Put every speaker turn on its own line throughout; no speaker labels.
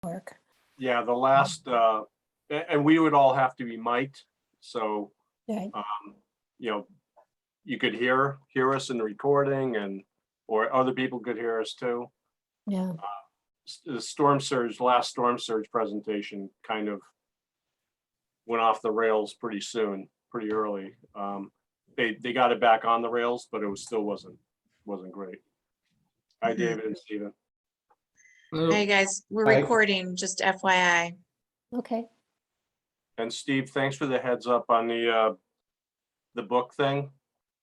work.
Yeah, the last, and we would all have to be mic'd, so,
Right.
you know, you could hear us in the recording and, or other people could hear us too.
Yeah.
The last storm surge presentation kind of went off the rails pretty soon, pretty early. They got it back on the rails, but it still wasn't great. Hi, David and Stephen.
Hey guys, we're
Hi.
recording, just FYI.
Okay.
And Steve, thanks for the heads up on the book thing,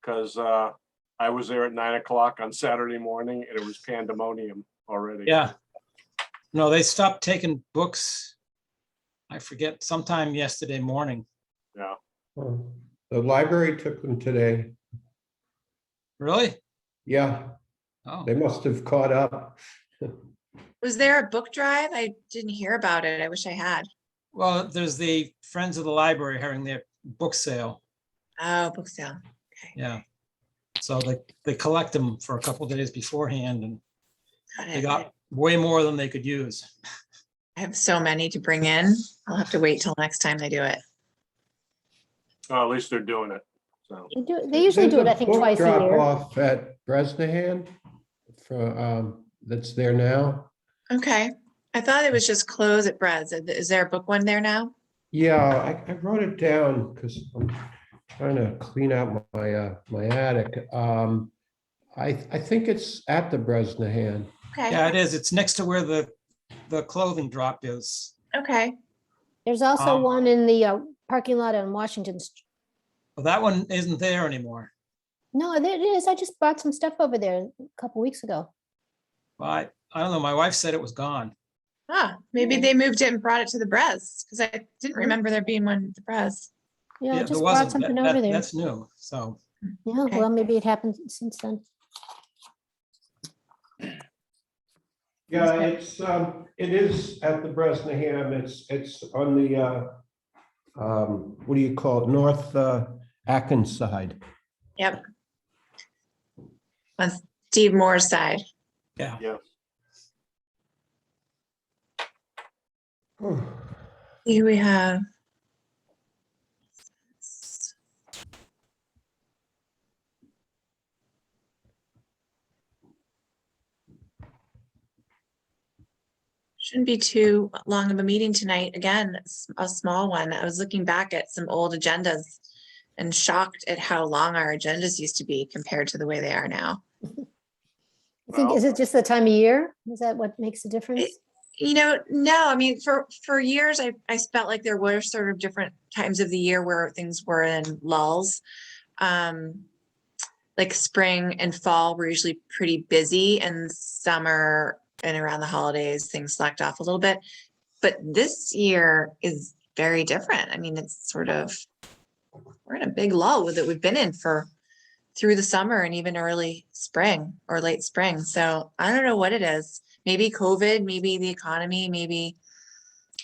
because I was there at 9 o'clock on Saturday morning and it was pandemonium already.
Yeah. No, they stopped taking books. I forget, sometime yesterday morning.
Yeah.
Oh, the library took them today.
Really?
Yeah,
Oh,
they must have caught up.
Was there a book drive? I didn't hear about it. I wish I had.
well, there's the Friends of the Library having their book sale.
Oh, book sale. Okay.
Yeah. So they collect them for a couple days beforehand and
Got
they
it.
got way more than they could use.
I have so many to bring in. I'll have to wait till next time they do it.
Oh, at least they're doing it. So
They usually do it, I think, twice a
Drop
year.
off at Bresnahan for, that's there now.
Okay. I thought it was just closed at Brad's. Is there a book one there now?
Yeah, I wrote it down because I'm trying to clean out my attic. I think it's at the Bresnahan.
Okay.
Yeah, it is. It's next to where the clothing drop is.
Okay.
There's also
Um,
one in the parking lot on Washington.
Well, that one isn't there anymore.
No, there it is. I just bought some stuff over there a couple weeks ago.
Well, I don't know. My wife said it was gone.
Ah, maybe they moved it and brought it to the Bres because I didn't
Mhm.
remember there being one at the Bres.
Yeah, I
Yeah, there
just bought
wasn't.
something over there.
That's new. So
Yeah,
Okay.
well, maybe it happened since then.
Yeah, it is at the Bresnahan. It's on the what do you call it? North Atkins side.
Yep. On Steve Moore's side.
yeah.
yeah,
Here we have. Shouldn't be too long of a meeting tonight. Again, it's a small one. I was looking back at some old agendas and shocked at how long our agendas used to be compared to the way they are now.
I think, is it just the time of year? Is that what makes a difference?
No, I mean, for years, I felt like there were sort of different times of the year where things were in lulls. Like spring and fall were usually pretty busy, and summer and around the holidays, things slacked off a little bit. But this year is very different. I mean, it's sort of, we're in a big lull that we've been in through the summer and even early spring or late spring. So I don't know what it is. Maybe COVID, maybe the economy, maybe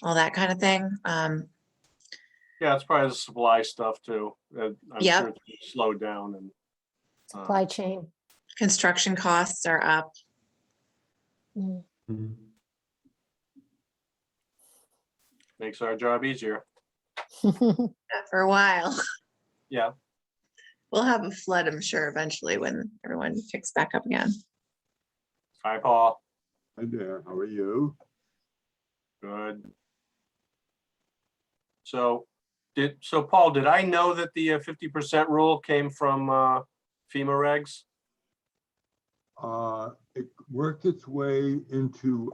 all that kind of thing.
yeah, it's probably the supply stuff too. I'm
Yep.
sure it's slowed down and
Supply chain.
Construction costs are up.
Mm.
Mhm.
makes our job easier.
For a while.
Yeah.
We'll have a flood, I'm sure, eventually when everyone picks back up again.
Hi, Paul.
Hi there, how are you?
Good. So Paul, did I know that the 50% rule came from FEMA regs?
It worked its way into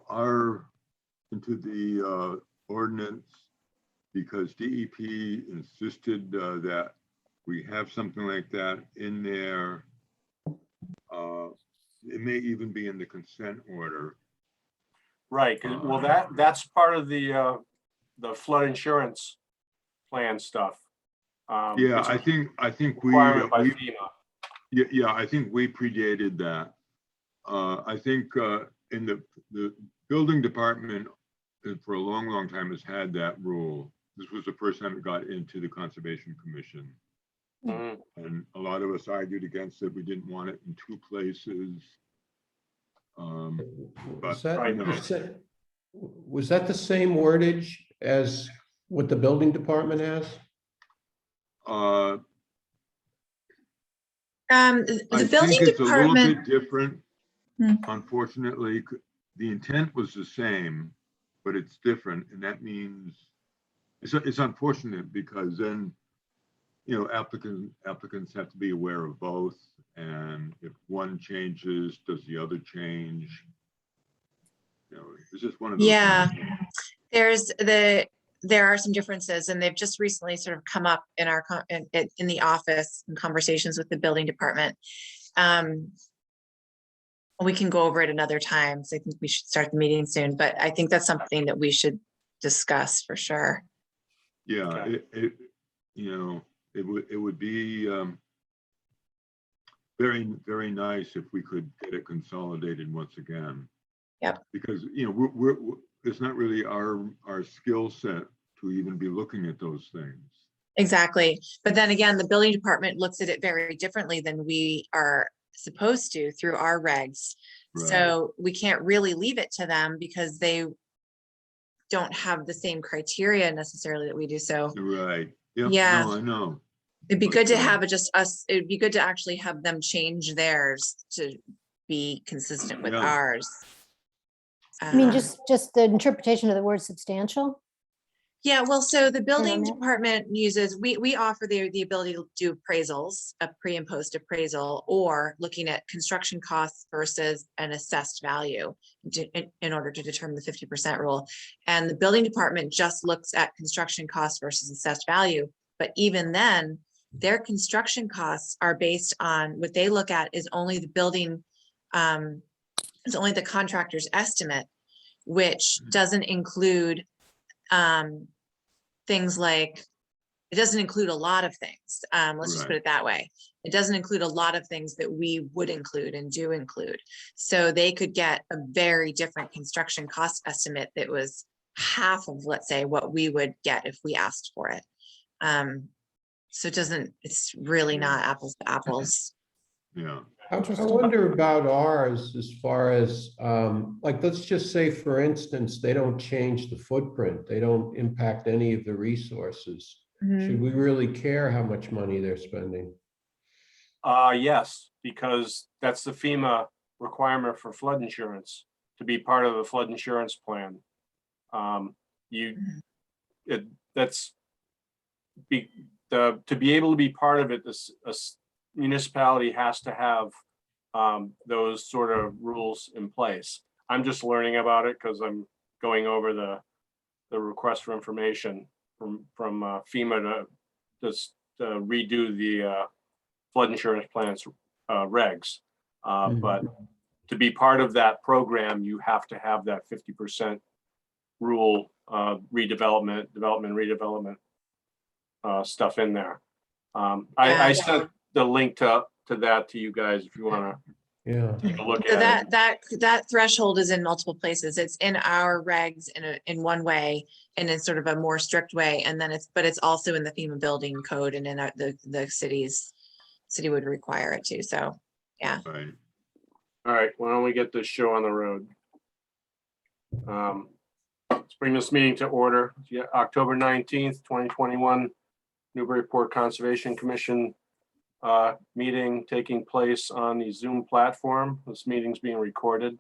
the ordinance because DEP insisted that we have something like that in there. It may even be in the consent order.
Right, 'cause- well, that's part of the flood insurance plan stuff.
Yeah,
It's
I
a
think we,
requirement by FEMA.
yeah, I think we predated that. I think in the building department for a long, long time has had that rule. This was the first time it got into the Conservation Commission.
Mhm.
And a lot of us argued against it. We didn't want it in two places. But
Is that
Right.
the Was that the same wordage as what the building department has?
I
The building
think it's a little
department,
bit different.
Hmm.
Unfortunately, the intent was the same, but it's different, and that means it's unfortunate because then, you know, applicants have to be aware of both, and if one changes, does the other change? You know, it's just one of those.
Yeah.
things.
there are some differences, and they've just recently sort of come up in our in the office in conversations with the building department. We can go over it another time. So I think we should start the meeting soon, but I think that's something that we should discuss for sure.
Yeah,
Okay.
you know, it would be very, very nice if we could get it consolidated once again.
Yep.
Because, you know, it's not really our skill set to even be looking at those things.
Exactly. But then again, the building department looks at it very differently than we are supposed to through our regs.
Right.
So we can't really leave it to them because they don't have the same criteria necessarily that we do. So
Right. Yep.
Yeah.
No, I know.
it'd be
But,
good to have it just us. It'd be good to actually have them change theirs to be consistent with
Yeah.
ours.
I mean,
Um,
just the interpretation of the word substantial.
Yeah, well, so the building
that.
department uses, we offer the ability to do appraisals, a pre and post appraisal, or looking at construction costs versus an assessed value in order to determine the 50% rule. And the building department just looks at construction costs versus assessed value. But even then, their construction costs are based on what they look at is only the building, it's only the contractor's estimate, which doesn't include things like, it doesn't include a lot of things. Let's just put
Right.
it that way. It doesn't include a lot of things that we would include and do include. So they could get a very different construction cost estimate that was half of, let's say, what we would get if we asked for it. So it's really not apples to apples.
Yeah.
I
Interesting.
wonder about ours as far as, like, let's just say, for instance, they don't change the footprint. They don't impact any of the resources. Should we really care how much money they're spending?
Yes, because that's the FEMA requirement for flood insurance, to be part of the flood insurance plan. To be able to be part of it, a municipality has to have those sort of rules in place. I'm just learning about it because I'm going over the request for information from FEMA to just redo the flood insurance plans regs. But to be part of that program, you have to have that 50% rule, redevelopment stuff in there. I sent the link to that to you guys if you want
Yeah.
to take a look
So
at it.
that threshold is in multiple places. It's in our regs in one way, and in sort of a more strict way. And then but it's also in the FEMA building code and in the city would require it too. So, yeah.
Right.
All right, why don't we get this show on the road? Let's bring this meeting to order. Yeah, October 19th, 2021, Newburyport Conservation Commission meeting taking place on the Zoom platform. This meeting's being recorded.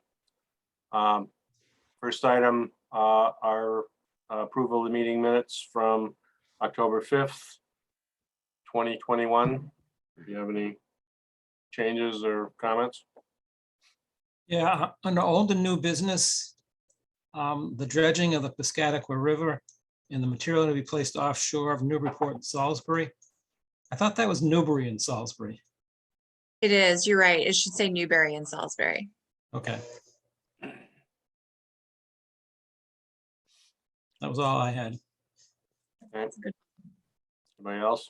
First item, our approval of the meeting minutes from October 5th, 2021. Do you have any changes or comments?
Yeah, under old and new business, the dredging of the Piscataqua River and the material to be placed offshore of Newburyport and Salisbury. I thought that was Newbury and Salisbury.
It is, you're right. It should say Newbury and Salisbury.
Okay. That was all I had.
Okay. Anybody else?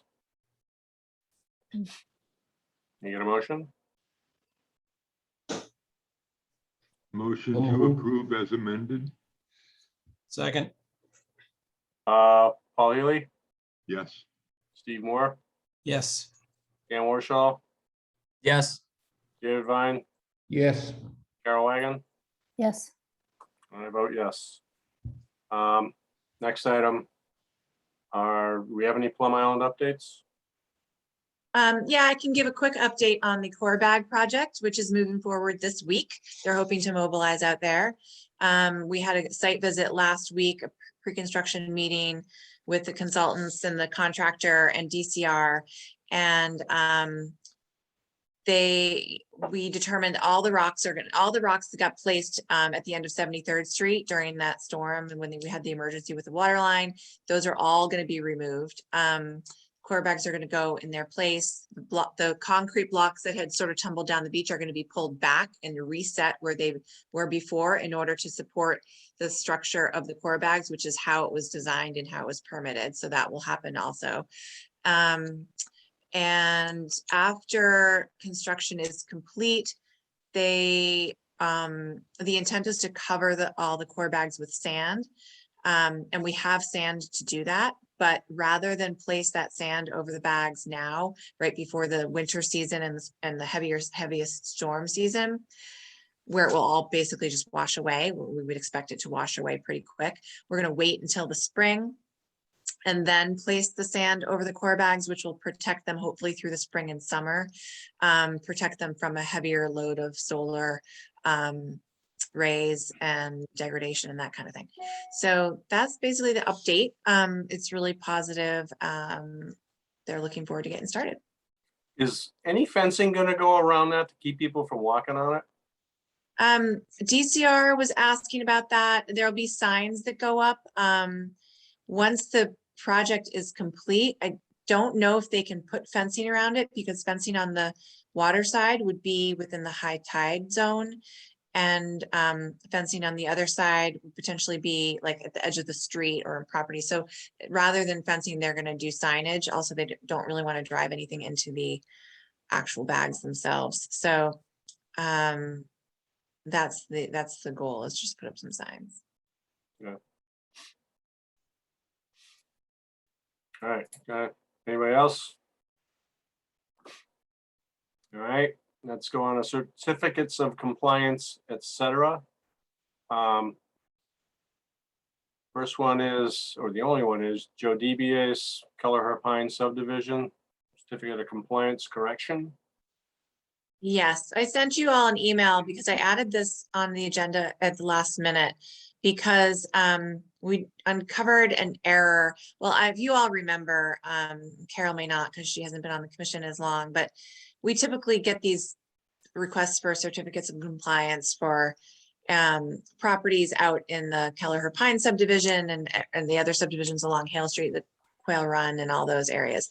You get a motion?
Motion
So
to
moved.
approve as amended?
Second,
Paul Healy,
Yes.
Steve Moore,
yes.
Dan Warshaw,
Yes.
David Vine,
Yes.
Carol Wagon,
Yes.
and I vote yes. Next item. Do we have any Plum Island updates?
Yeah, I can give a quick update on the core bag project, which is moving forward this week. They're hoping to mobilize out there. We had a site visit last week, a pre-construction meeting with the consultants and the contractor and DCR. And we determined all the rocks that got placed at the end of 73rd Street during that storm and when we had the emergency with the water line, those are all going to be removed. Core bags are going to go in their place. The concrete blocks that had sort of tumbled down the beach are going to be pulled back and reset where they were before in order to support the structure of the core bags, which is how it was designed and how it was permitted. So that will happen also. And after construction is complete, the intent is to cover all the core bags with sand. And we have sand to do that. But rather than place that sand over the bags now, right before the winter season and the heaviest storm season, where it will all basically just wash away, we would expect it to wash away pretty quick. We're going to wait until the spring and then place the sand over the core bags, which will protect them hopefully through the spring and summer, protect them from a heavier load of solar rays and degradation and that kind of thing. So that's basically the update. It's really positive. They're looking forward to getting started.
Is any fencing going to go around that to keep people from walking on it?
DCR was asking about that. There'll be signs that go up. Once the project is complete, I don't know if they can put fencing around it because fencing on the water side would be within the high tide zone. And fencing on the other side would potentially be like at the edge of the street or property. So rather than fencing, they're going to do signage. Also, they don't really want to drive anything into the actual bags themselves. So that's the goal, is just put up some signs.
Yeah. All right. Anybody else? All right. Let's go on to certificates of compliance, etc. First one is, or the only one is Joe DBA's Kelleher Pine subdivision, certificate of compliance correction.
Yes, I sent you all an email because I added this on the agenda at the last minute because we uncovered an error. Well, if you all remember, Carol may not because she hasn't been on the commission as long, but we typically get these requests for certificates of compliance for properties out in the Kelleher Pine subdivision and the other subdivisions along Hale Street, the Quail Run and all those areas.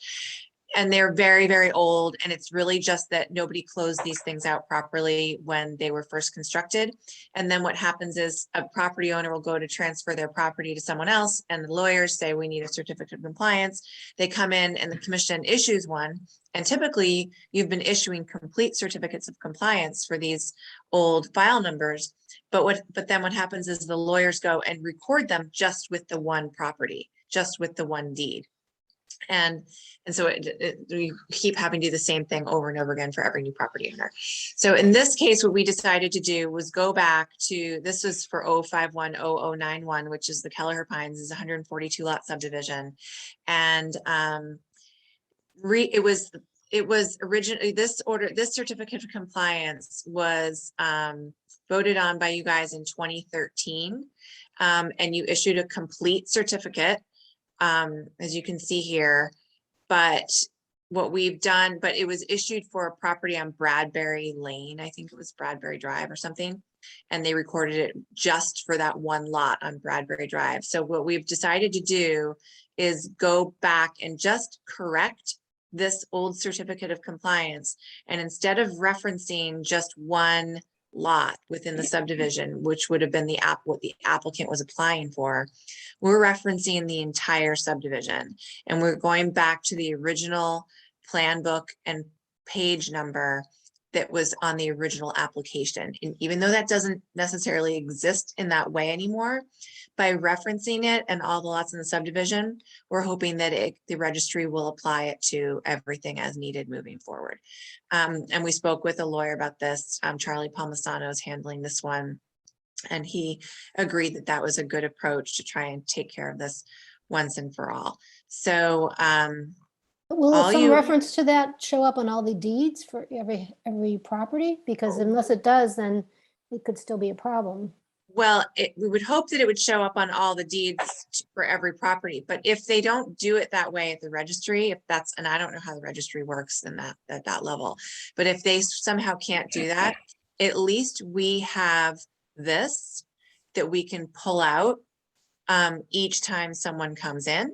And they're very, very old. And it's really just that nobody closed these things out properly when they were first constructed. And then what happens is a property owner will go to transfer their property to someone else and the lawyers say, we need a certificate of compliance. They come in and the commission issues one. And typically you've been issuing complete certificates of compliance for these old file numbers. But then what happens is the lawyers go and record them just with the one property, just with the one deed. And so we keep having to do the same thing over and over again for every new property owner. So in this case, what we decided to do was go back to, this was for 0510091, which is the Kelleher Pines, is 142 lot subdivision. And it was originally, this certificate of compliance was voted on by you guys in 2013. And you issued a complete certificate, as you can see here, but what we've done, but it was issued for a property on Bradbury Lane. I think it was Bradbury Drive or something. And they recorded it just for that one lot on Bradbury Drive. So what we've decided to do is go back and just correct this old certificate of compliance. And instead of referencing just one lot within the subdivision, which would have been what the applicant was applying for, we're referencing the entire subdivision. And we're going back to the original plan book and page number that was on the original application. And even though that doesn't necessarily exist in that way anymore, by referencing it and all the lots in the subdivision, we're hoping that the registry will apply it to everything as needed moving forward. And we spoke with a lawyer about this. Charlie Palmisano is handling this one. And he agreed that that was a good approach to try and take care of this once and for all. So,
Will
all
some
you-
reference to that show up on all the deeds for every property? Because unless it does, then it could still be a problem.
well, we would hope that it would show up on all the deeds for every property, but if they don't do it that way at the registry, if that's, and I don't know how the registry works in that, at that level, but if they somehow can't do that, at least we have this that we can pull out each time someone comes in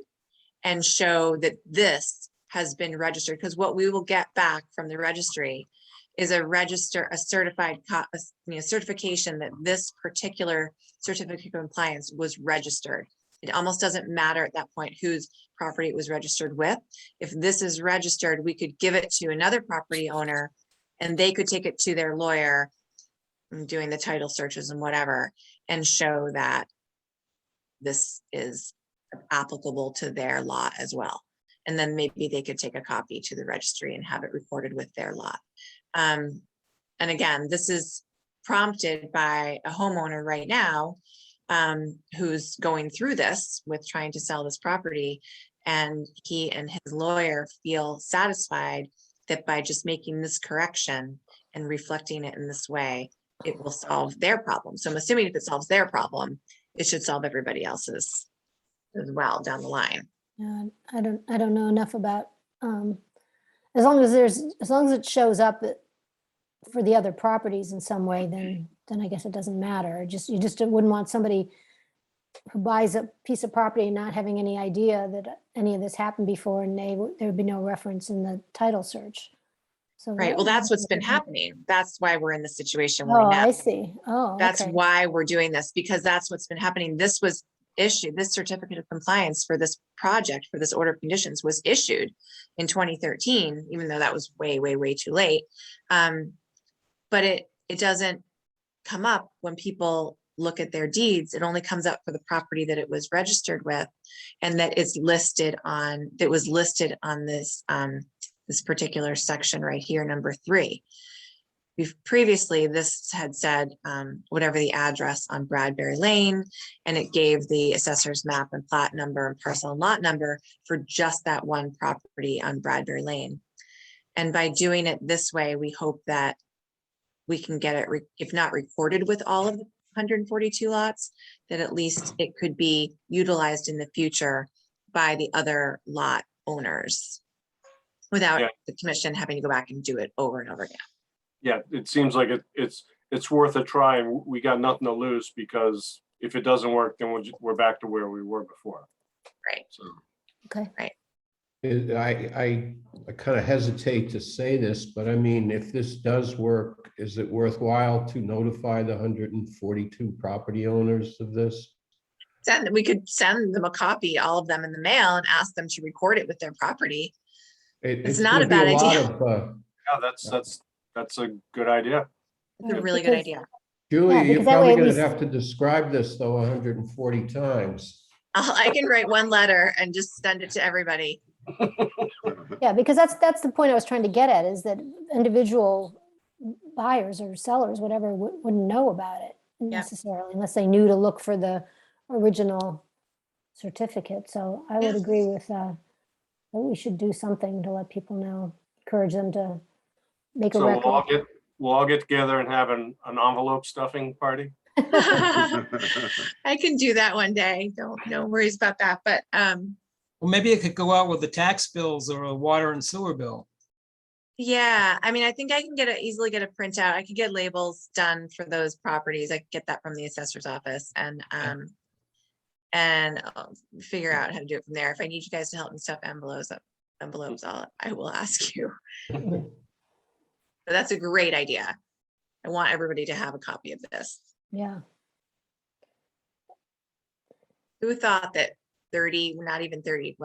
and show that this has been registered, because what we will get back from the registry is a certified certification that this particular certificate of compliance was registered. It almost doesn't matter at that point whose property it was registered with. If this is registered, we could give it to another property owner and they could take it to their lawyer doing the title searches and whatever, and show that this is applicable to their lot as well. And then maybe they could take a copy to the registry and have it recorded with their lot. And again, this is prompted by a homeowner right now who's going through this with trying to sell this property. And he and his lawyer feel satisfied that by just making this correction and reflecting it in this way, it will solve their problem. So I'm assuming if it solves their problem, it should solve everybody else's as well down the line.
I don't know enough about, as long as it shows up for the other properties in some way, then I guess it doesn't matter. You just wouldn't want somebody who buys a piece of property not having any idea that any of this happened before, and there would be no reference in the title search. So
Right. Well, that's what's been happening. That's why we're in the situation we're
Oh,
in now.
I see. Oh,
That's
okay.
why we're doing this, because that's what's been happening. This was issued, this certificate of compliance for this project, for this order of conditions was issued in 2013, even though that was way, way, way too late. But it doesn't come up when people look at their deeds. It only comes up for the property that it was registered with and that it's listed on, that was listed on this, this particular section right here, number 3. Previously, this had said whatever the address on Bradbury Lane, and it gave the assessor's map and plat number and parcel and lot number for just that one property on Bradbury Lane. And by doing it this way, we hope that we can get it, if not recorded with all of the 142 lots, that at least it could be utilized in the future by the other lot owners without the commission having to go back and do it over and over again.
Yeah, it seems like it's worth a try, and we got nothing to lose, because if it doesn't work, then we're back to where we were before.
Right.
So,
Okay.
Right.
I kind of hesitate to say this, but I mean, if this does work, is it worthwhile to notify the 142 property owners of this?
We could send them a copy, all of them in the mail, and ask them to record it with their property. It's not a bad idea.
yeah, that's a good idea.
It's a really good idea.
Julia,
Yeah,
you're
because that way
probably
at
going
least-
to have to describe this though 140 times.
I can write one letter and just send it to everybody.
Yeah, because that's the point I was trying to get at, is that individual buyers or sellers, whatever, wouldn't know about it necessarily, unless they knew to look for the original certificate. So I would agree with that we should do something to let people know, encourage them to make a
So
record.
we'll all get together and have an envelope stuffing party.
I can do that one day. No worries about that. But
Well, maybe it could go out with the tax bills or a water and sewer bill.
yeah, I mean, I think I can easily get a printout. I could get labels done for those properties. I could get that from the assessor's office and I'll figure out how to do it from there. If I need you guys to help me stuff envelopes, I will ask you. But that's a great idea. I want everybody to have a copy of this.
Yeah.
Who thought that 30, not even 30,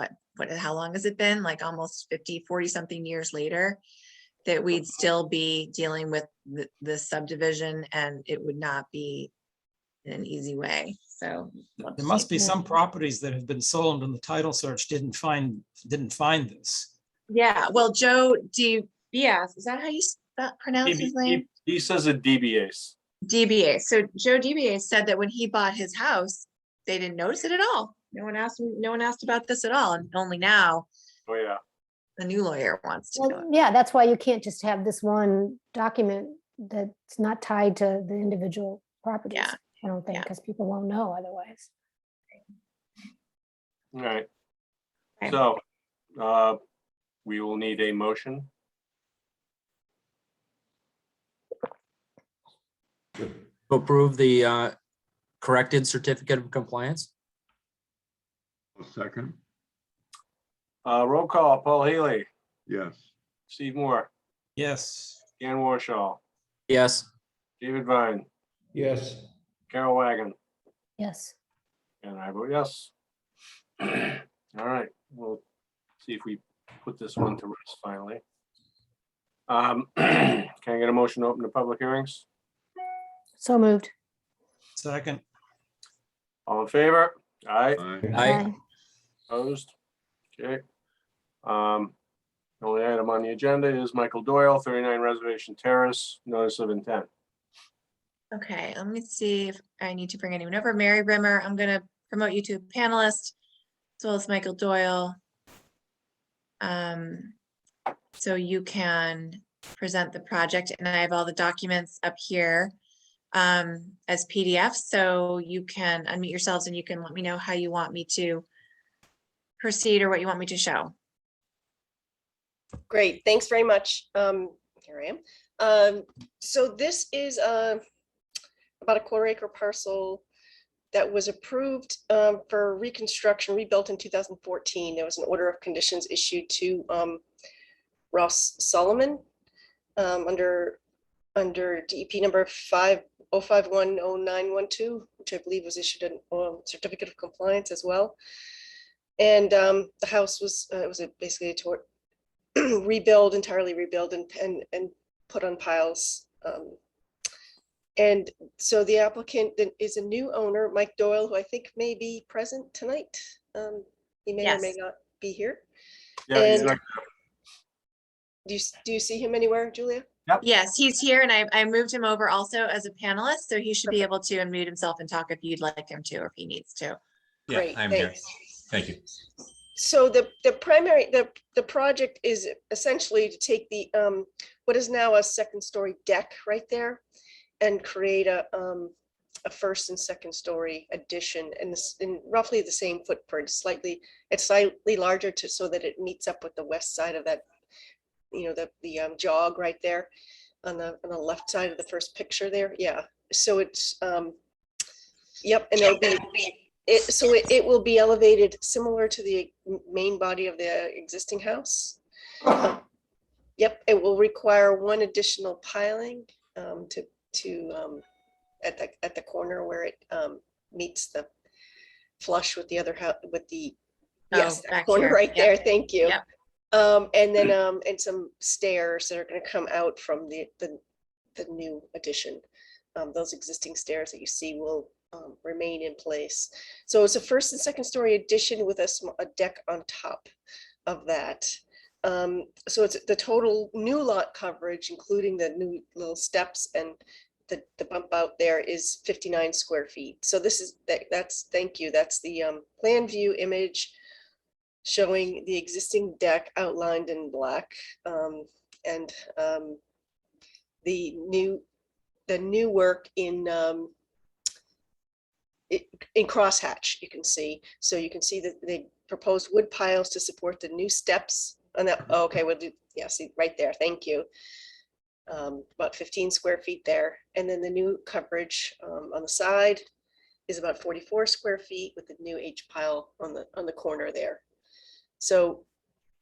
how long has it been? Like almost 50, 40 something years later, that we'd still be dealing with the subdivision and it would not be in an easy way. So
There must be some properties that have been sold and the title search didn't find this.
yeah. Well, Joe Diaz, is that how you pronounce his name?
He says a DBAs.
DBA. So Joe DBA said that when he bought his house, they didn't notice it at all. No one asked about this at all. And only now
Oh, yeah.
the new lawyer wants to know.
Well, yeah, that's why you can't just have this one document that's not tied to the individual properties.
Yeah.
I don't think,
Yeah.
because people won't know otherwise.
All right.
Okay.
So, we will need a motion.
To approve the corrected certificate of compliance?
A second,
Roll call, Paul Healy,
yes.
Steve Moore,
Yes.
Dan Warshall,
Yes.
David Vine,
Yes,
Carol Wagon,
Yes.
and I vote yes. All right, we'll see if we put this one to rest finally. Can I get a motion to open the public hearings?
So moved.
Second.
All in favor? Aye,
Aye.
Aye.
opposed? Okay. The only item on the agenda is Michael Doyle, 39 Reservation Terrace, notice of intent.
Okay, let me see if I need to bring anyone over. Mary Rimmer, I'm gonna promote you to a panelist, as well as Michael Doyle. So you can present the project, and I have all the documents up here as PDFs, so you can unmute yourselves and you can let me know how you want me to proceed or what you want me to show.
Great, thanks very much. Here I am. So this is about a 1/4 acre parcel that was approved for reconstruction, rebuilt in 2014. There was an order of conditions issued to Ross Solomon under DEP number 50510912, which I believe was issued a certificate of compliance as well. And the house was basically rebuild, entirely rebuild and put on piles. And so the applicant is a new owner, Mike Doyle, who I think may be present tonight. He may or may
Yes.
not be here.
Yeah, he's
And-
right.
Do you see him anywhere, Julia?
Yes, he's here, and I moved him over also as a panelist, so he should be able to unmute himself and talk if you'd like him to, or if he needs to.
Yeah,
Great,
I'm here.
thanks.
Thank you.
So the project is essentially to take the what is now a 2nd-story deck right there and create a 1st and 2nd-story addition in roughly the same footprint. It's slightly larger so that it meets up with the west side of that, the jog right there on the left side of the first picture there. Yeah. So it's yep, and it'll be. It will be elevated similar to the main body of the existing house. Yep, it will require one additional piling at the corner where it meets the flush with the other house yes, that
back
corner
here.
right
Yep.
there. Thank you.
Yep.
And then and some stairs that are going to come out from the new addition. Those existing stairs that you see will remain in place. So it's a 1st and 2nd-story addition with a deck on top of that. So it's the total new lot coverage, including the new little steps and the bump out there, is 59 square feet. So this is thank you. That's the plan view image showing the existing deck outlined in black, and the new work in crosshatch, you can see. So you can see that they proposed wood piles to support the new steps on that. Oh, okay, we'll do, yeah, see right there. Thank you. About 15 square feet there. And then the new coverage on the side is about 44 square feet with the new H pile on the corner there. So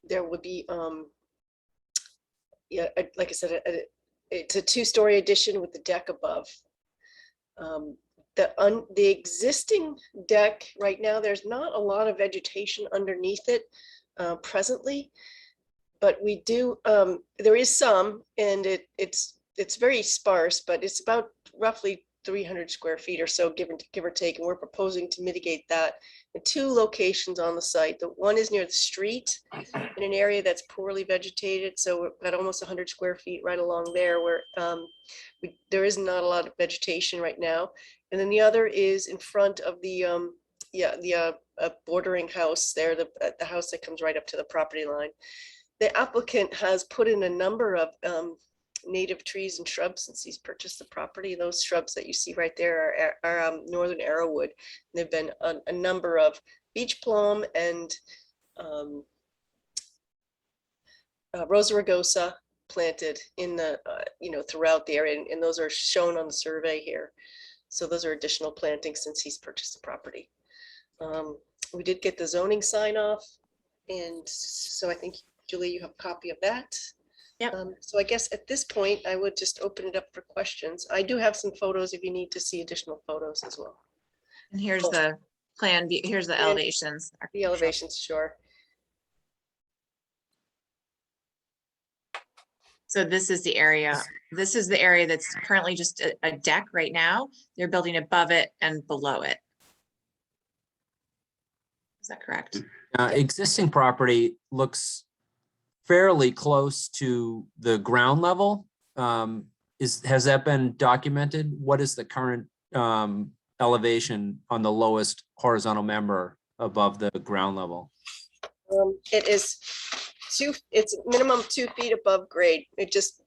there would be, yeah, like I said, it's a 2-story addition with the deck above. The existing deck right now, there's not a lot of vegetation underneath it presently, but we do, there is some, and it's very sparse, but it's about roughly 300 square feet or so, give or take, and we're proposing to mitigate that two locations on the site. The one is near the street in an area that's poorly vegetated. So we've got almost 100 square feet right along there where there is not a lot of vegetation right now. And then the other is in front of the bordering house there, the house that comes right up to the property line. The applicant has put in a number of native trees and shrubs since he's purchased the property. Those shrubs that you see right there are northern arrowwood. There've been a number of beach plum and Rosa rugosa planted in the throughout the area, and those are shown on the survey here. So those are additional plantings since he's purchased the property. We did get the zoning sign off, and so I think, Julie, you have a copy of that.
Yep.
So I guess at this point, I would just open it up for questions. I do have some photos if you need to see additional photos as well.
And here's the plan, here's the elevations.
The elevations, sure.
So this is the area. This is the area that's currently just a deck right now. They're building above it and below it. Is that correct?
Existing property looks fairly close to the ground level. Has that been documented? What is the current elevation on the lowest horizontal member above the ground level?
It is it's minimum 2 feet above grade. It just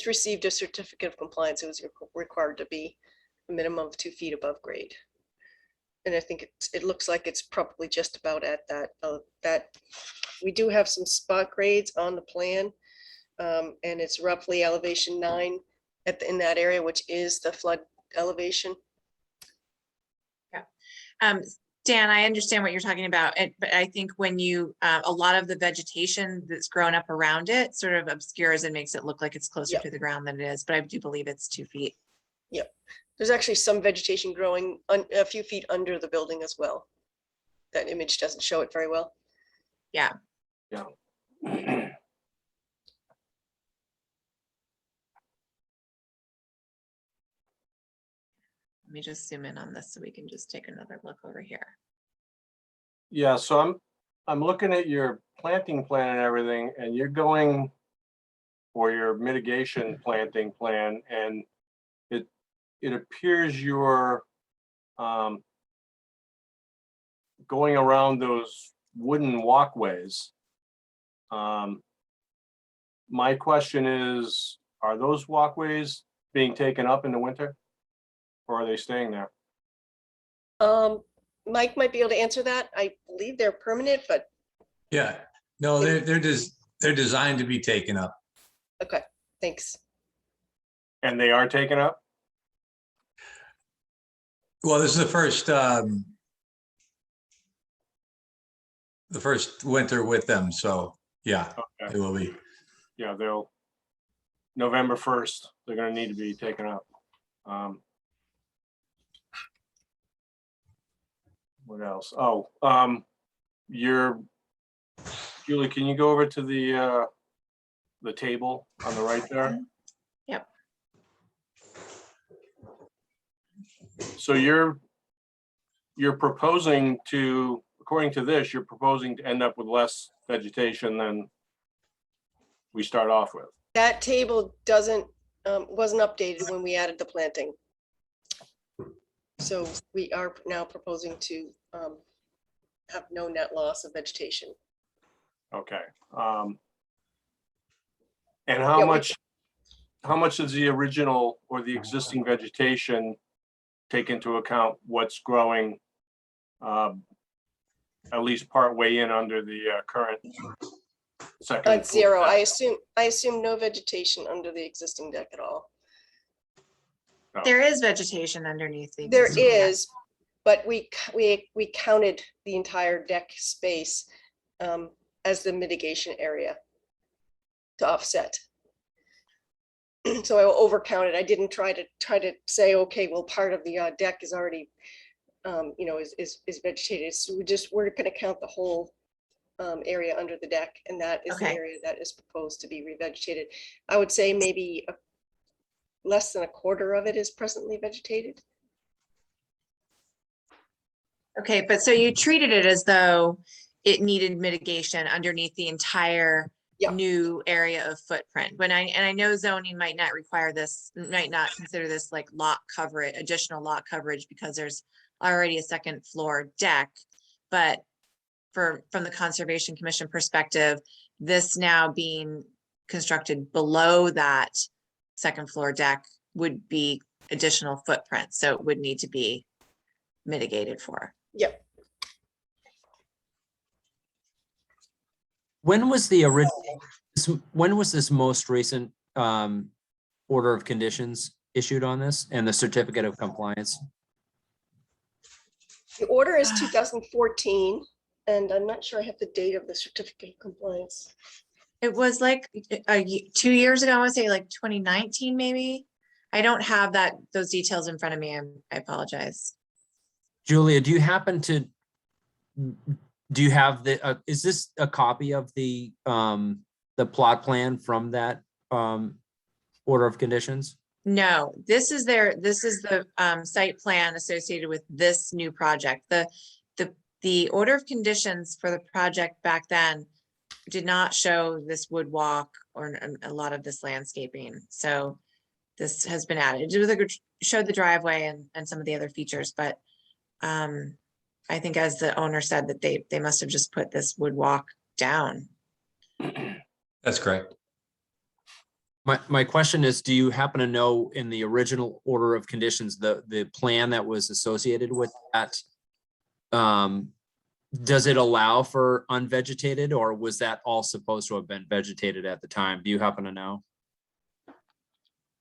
received a certificate of compliance. It was required to be a minimum of 2 feet above grade. And I think it looks like it's probably just about at that. We do have some spot grades on the plan, and it's roughly elevation 9 in that area, which is the flood elevation.
Yeah. Dan, I understand what you're talking about, but I think when you, a lot of the vegetation that's grown up around it sort of obscures and makes it look like it's closer to the ground than it is, but I do believe it's 2 feet.
Yep. There's actually some vegetation growing a few feet under the building as well. That image doesn't show it very well.
Yeah.
Yeah.
Let me just zoom in on this so we can just take another look over here.
Yeah, so I'm looking at your planting plan and everything, and you're going for your mitigation planting plan, and it appears you're going around those wooden walkways. My question is, are those walkways being taken up in the winter, or are they staying there?
Mike might be able to answer that. I believe they're permanent, but
Yeah, no, they're designed to be taken up.
okay, thanks.
And they are taken up?
Well, this is the first winter with them, so yeah,
Okay.
it will be.
Yeah, they'll, November 1st, they're gonna need to be taken up. What else? Oh, Julie, can you go over to the table on the right there?
Yep.
So you're proposing to, according to this, you're proposing to end up with less vegetation than we start off with.
That table wasn't updated when we added the planting. So we are now proposing to have no net loss of vegetation.
Okay. And how much does the original or the existing vegetation take into account what's growing at least part way in under the current second?
Zero. I assume no vegetation under the existing deck at all.
There is vegetation underneath the
There
existing deck.
is, but we counted the entire deck space as the mitigation area to offset. So I overcounted. I didn't try to say, okay, well, part of the deck is already, is vegetated. So we're going to count the whole area under the deck, and that is the
Okay.
area that is proposed to be revegetated. I would say maybe less than a quarter of it is presently vegetated.
Okay, but so you treated it as though it needed mitigation underneath the entire
Yeah.
new area of footprint. And I know zoning might not require this, might not consider this like lot coverage, additional lot coverage, because there's already a second floor deck. But from the Conservation Commission perspective, this now being constructed below that second floor deck would be additional footprint, so it would need to be mitigated for.
Yep.
When was the original, when was this most recent order of conditions issued on this and the certificate of compliance?
The order is 2014, and I'm not sure I have the date of the certificate of compliance.
It was like 2 years ago, I want to say like 2019, maybe. I don't have those details in front of me. I apologize.
Julia, do you happen to, do you have the, is this a copy of the plot plan from that order of conditions?
No, this is the site plan associated with this new project. The order of conditions for the project back then did not show this wood walk or a lot of this landscaping. So this has been added. It showed the driveway and some of the other features, but I think, as the owner said, that they must have just put this wood walk down.
That's correct.
My question is, do you happen to know in the original order of conditions, the plan that was associated with that, does it allow for unvegetated, or was that all supposed to have been vegetated at the time? Do you happen to know?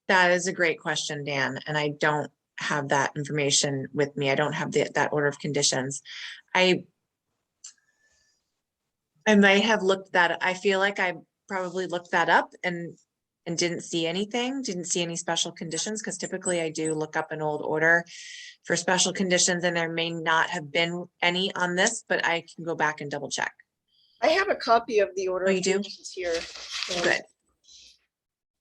That is a great question, Dan, and I don't have that information with me. I don't have that order of conditions. I might have looked that. I feel like I probably looked that up and didn't see anything, didn't see any special conditions, because typically I do look up an old order for special conditions, and there may not have been any on this, but I can go back and double check.
I have a copy of the order.
Oh,
of
you do?
conditions here.
Good.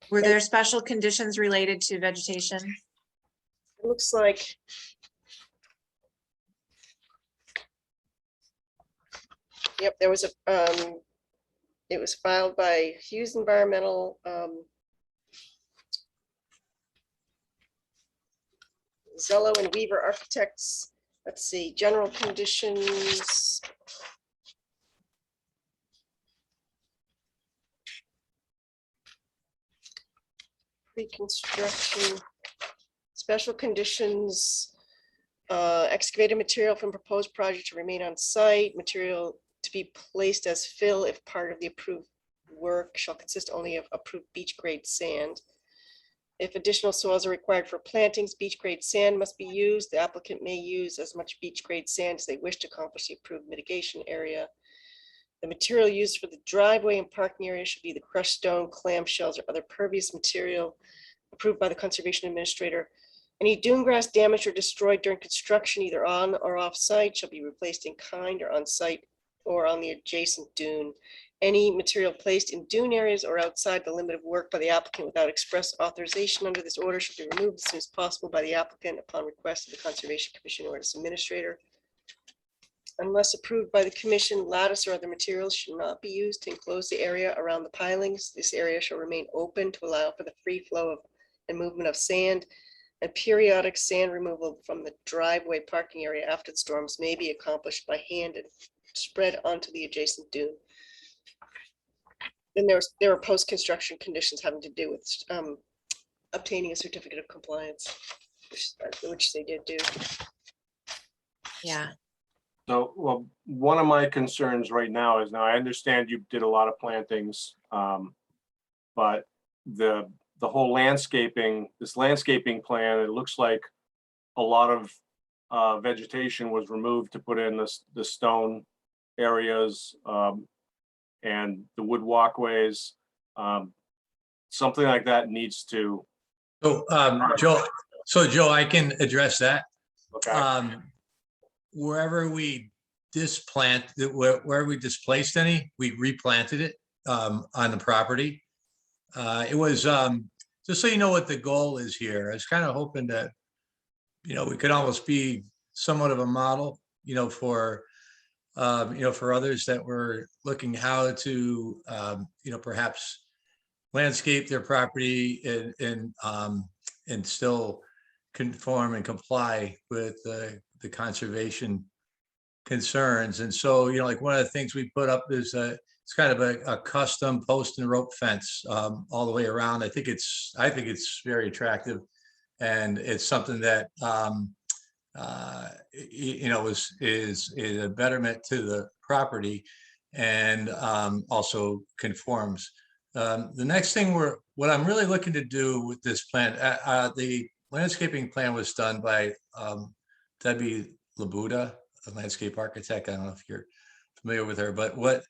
Were there special conditions related to vegetation?
It looks like yep, there was a it was filed by Hughes Environmental, Zello and Weaver Architects. Let's see, general conditions. Pre-construction, special conditions, excavated material from proposed project to remain on site, material to be placed as fill if part of the approved work shall consist only of approved beach grade sand. If additional soils are required for plantings, beach grade sand must be used. The applicant may use as much beach grade sand as they wish to accomplish the approved mitigation area. The material used for the driveway and parking area should be the crushed stone, clamshells, or other pervious material approved by the conservation administrator. Any dune grass damaged or destroyed during construction, either on or off site, shall be replaced in kind or on site or on the adjacent dune. Any material placed in dune areas or outside the limit of work by the applicant without express authorization under this order should be removed as soon as possible by the applicant upon request of the Conservation Commission or its administrator. Unless approved by the commission, lattice or other materials should not be used to enclose the area around the pilings. This area shall remain open to allow for the free flow of and movement of sand, and periodic sand removal from the driveway parking area after the storms may be accomplished by hand and spread onto the adjacent dune. Then there were post-construction conditions having to do with obtaining a certificate of compliance, which they did do.
Yeah.
So, well, one of my concerns right now is, now I understand you did a lot of plantings, but the whole landscaping, this landscaping plan, it looks like a lot of vegetation was removed to put in the stone areas and the wood walkways. Something like that needs to.
So, Joe, I can address that.
Okay.
Wherever we wherever we displaced any, we replanted it on the property. It was just so you know what the goal is here. I was kind of hoping that, we could almost be somewhat of a model for for others that were looking how to, perhaps landscape their property and still conform and comply with the conservation concerns. And so, like one of the things we put up is it's kind of a custom post and rope fence all the way around. I think it's very attractive, and it's something that is a betterment to the property, and also conforms. The next thing what I'm really looking to do with this plan, the landscaping plan was done by Debbie Labuda, a landscape architect. I don't know if you're familiar with her, but what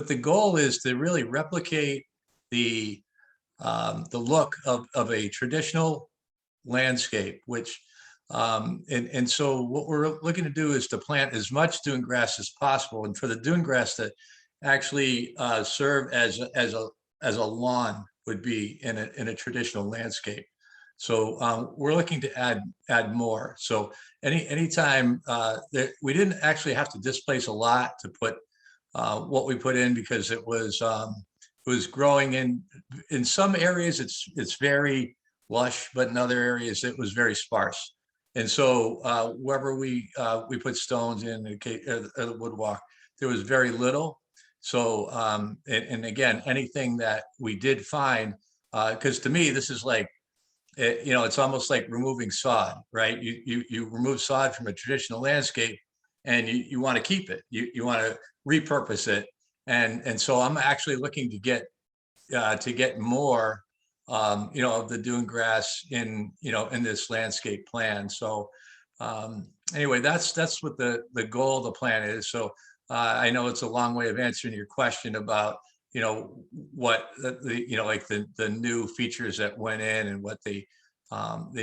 the goal is to really replicate the look of a traditional landscape, which and so what we're looking to do is to plant as much dune grass as possible, and for the dune grass to actually serve as a lawn would be in a traditional landscape. So we're looking to add more. So anytime that we didn't actually have to displace a lot to put what we put in, because it was growing in some areas it's very lush, but in other areas it was very sparse. And so wherever we put stones in the wood walk, there was very little. So and again, anything that we did find, because to me this is like, it's almost like removing sod, right? You remove sod from a traditional landscape, and you want to keep it. You want to repurpose it, and so I'm actually looking to get more, of the dune grass in this landscape plan. So anyway, that's what the goal of the plan is. So I know it's a long way of answering your question about what like the new features that went in and what they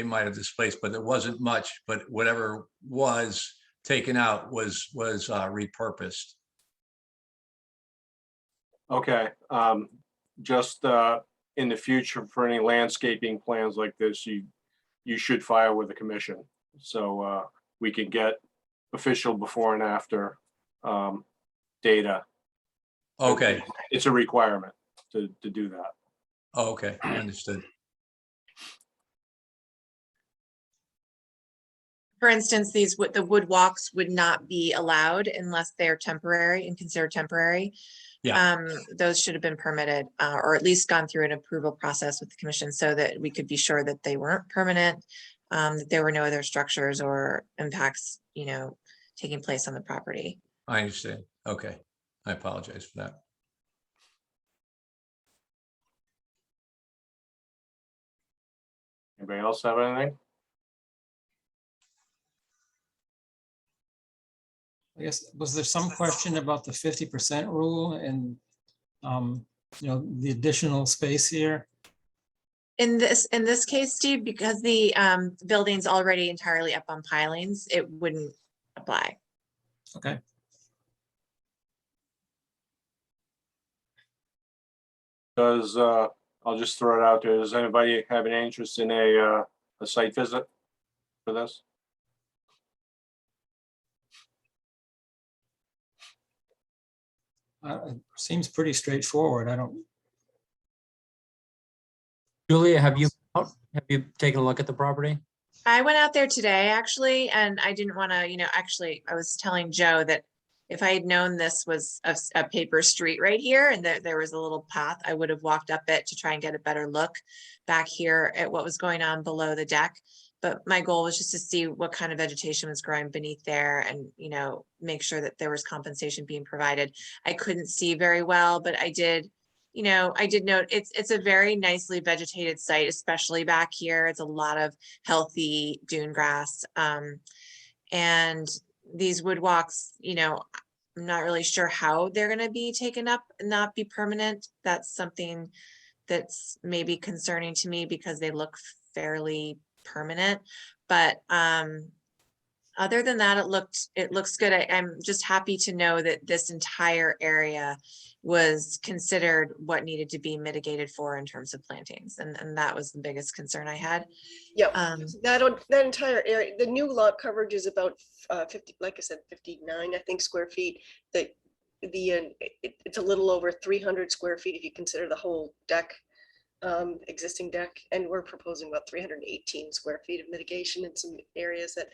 might have displaced, but it wasn't much. But whatever was taken out was repurposed.
Okay, just in the future, for any landscaping plans like this, you should file with the commission. So we can get official before and after data.
Okay.
It's a requirement to do that.
Oh, okay, understood.
For instance, the wood walks would not be allowed unless they're temporary and considered temporary.
Yeah.
Those should have been permitted, or at least gone through an approval process with the commission, so that we could be sure that they weren't permanent, that there were no other structures or impacts, taking place on the property.
I understand. Okay, I apologize for that.
Anybody else have anything?
I guess, was there some question about the 50% rule and, the additional space here?
In this case, Steve, because the building's already entirely up on pilings, it wouldn't apply.
Okay.
Does I'll just throw it out there. Does anybody have any interest in a site visit for this?
It seems pretty straightforward. I don't,
Julia, have you taken a look at the property?
I went out there today, actually, and I didn't want to, actually, I was telling Joe that if I had known this was a paper street right here and that there was a little path, I would have walked up it to try and get a better look back here at what was going on below the deck. But my goal was just to see what kind of vegetation was growing beneath there and, make sure that there was compensation being provided. I couldn't see very well, but I did note it's a very nicely vegetated site, especially back here. It's a lot of healthy dune grass. And these wood walks, I'm not really sure how they're going to be taken up and not be permanent. That's something that's maybe concerning to me because they look fairly permanent, but Other than that, it looks good. I'm just happy to know that this entire area was considered what needed to be mitigated for in terms of plantings. And that was the biggest concern I had.
Yeah,
Um,
that entire area, the new lot coverage is about 50, like I said, 59, I think, square feet. It's a little over 300 square feet if you consider the whole deck, existing deck, and we're proposing about 318 square feet of mitigation in some areas that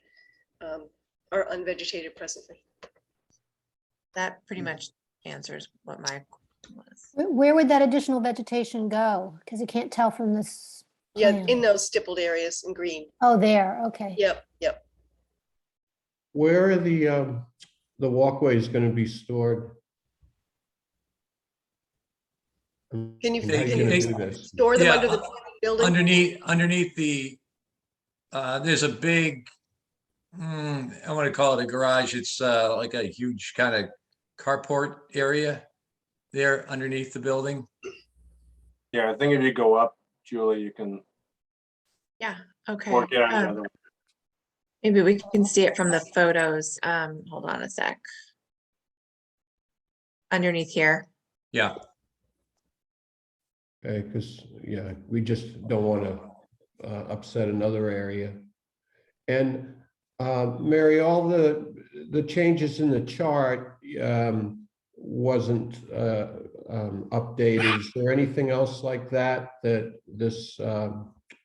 are unvegetated presently.
that pretty much answers what my was.
Where would that additional vegetation go? Because you can't tell from this
Yeah,
plan.
in those stippled areas in green.
Oh, there, okay.
Yep, yep.
Where are the walkways going to be stored?
Can you,
And how
can
you gonna
you
do this?
store them
Yeah,
under the building?
underneath the, there's a big, I want to call it a garage. It's like a huge kind of carport area there underneath the building.
Yeah, I think if you go up, Julie, you can
Yeah, okay.
work it out the other way.
Maybe we can see it from the photos. Hold on a sec. Underneath here.
Yeah.
Okay, because, yeah, we just don't want to upset another area. And Mary, all the changes in the chart wasn't updated. Is there anything else like that this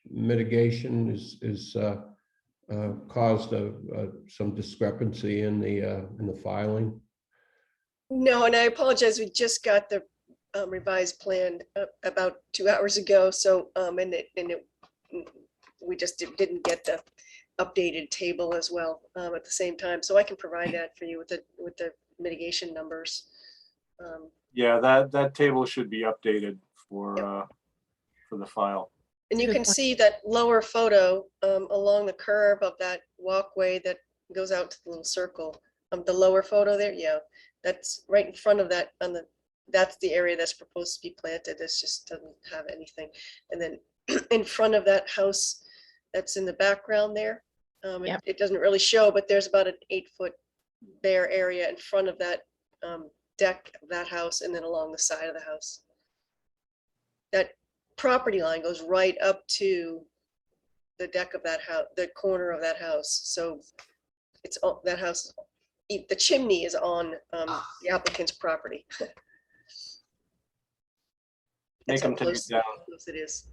mitigation is caused some discrepancy in the filing?
No, and I apologize. We just got the revised plan about 2 hours ago. So, we just didn't get the updated table as well at the same time. So I can provide that for you with the mitigation numbers.
Yeah, that table should be updated for the file.
And you
Good
can
point.
see that lower photo along the curve of that walkway that goes out to the little circle. The lower photo there, yeah, that's right in front of that that's the area that's proposed to be planted. This just doesn't have anything. And then in front of that house that's in the background there,
Yep.
it doesn't really show, but there's about an 8-foot bare area in front of that deck of that house and then along the side of the house. That property line goes right up to the deck of that house, the corner of that house. So it's that house, the chimney is on the applicant's property.
Make
That's how
them take it
close
down.
it is.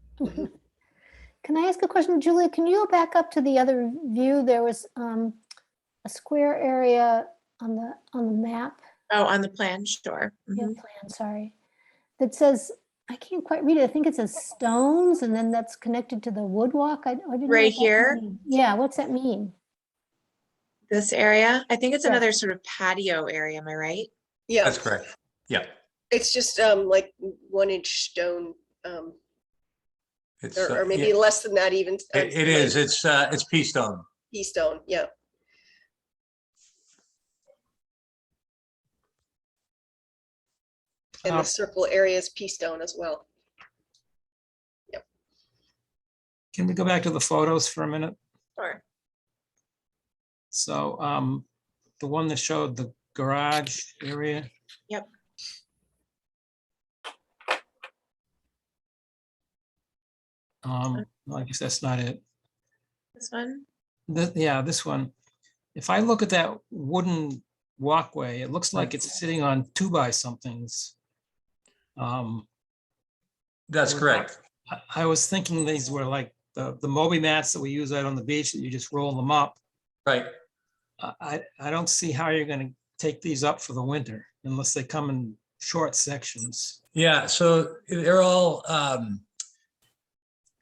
Can I ask a question, Julia? Can you go back up to the other view? There was a square area on the map,
Oh, on the plan, sure.
yeah,
Mhm.
plan, sorry, that says, I can't quite read it. I think it says stones, and then that's connected to the wood walk. I didn't know
Right
what that
here?
meant. Yeah, what's that mean?
This area, I think it's
Yeah.
another sort of patio area, am I right?
Yeah,
That's correct. Yeah.
it's just like 1-inch stone,
It's,
or maybe
yeah,
less than that even.
it is. It's pea stone.
Pea stone, yeah. And the circle area is pea stone as well.
Can we go back to the photos for a minute?
Sure.
So the one that showed the garage area.
Yep.
Well, I guess that's not it.
This one?
Yeah, this one. If I look at that wooden walkway, it looks like it's sitting on 2-by-somethings.
That's correct.
I was thinking these were like the Moby mats that we use out on the beach, that you just roll them up.
Right.
I don't see how you're gonna take these up for the winter unless they come in short sections.
Yeah. So they're all,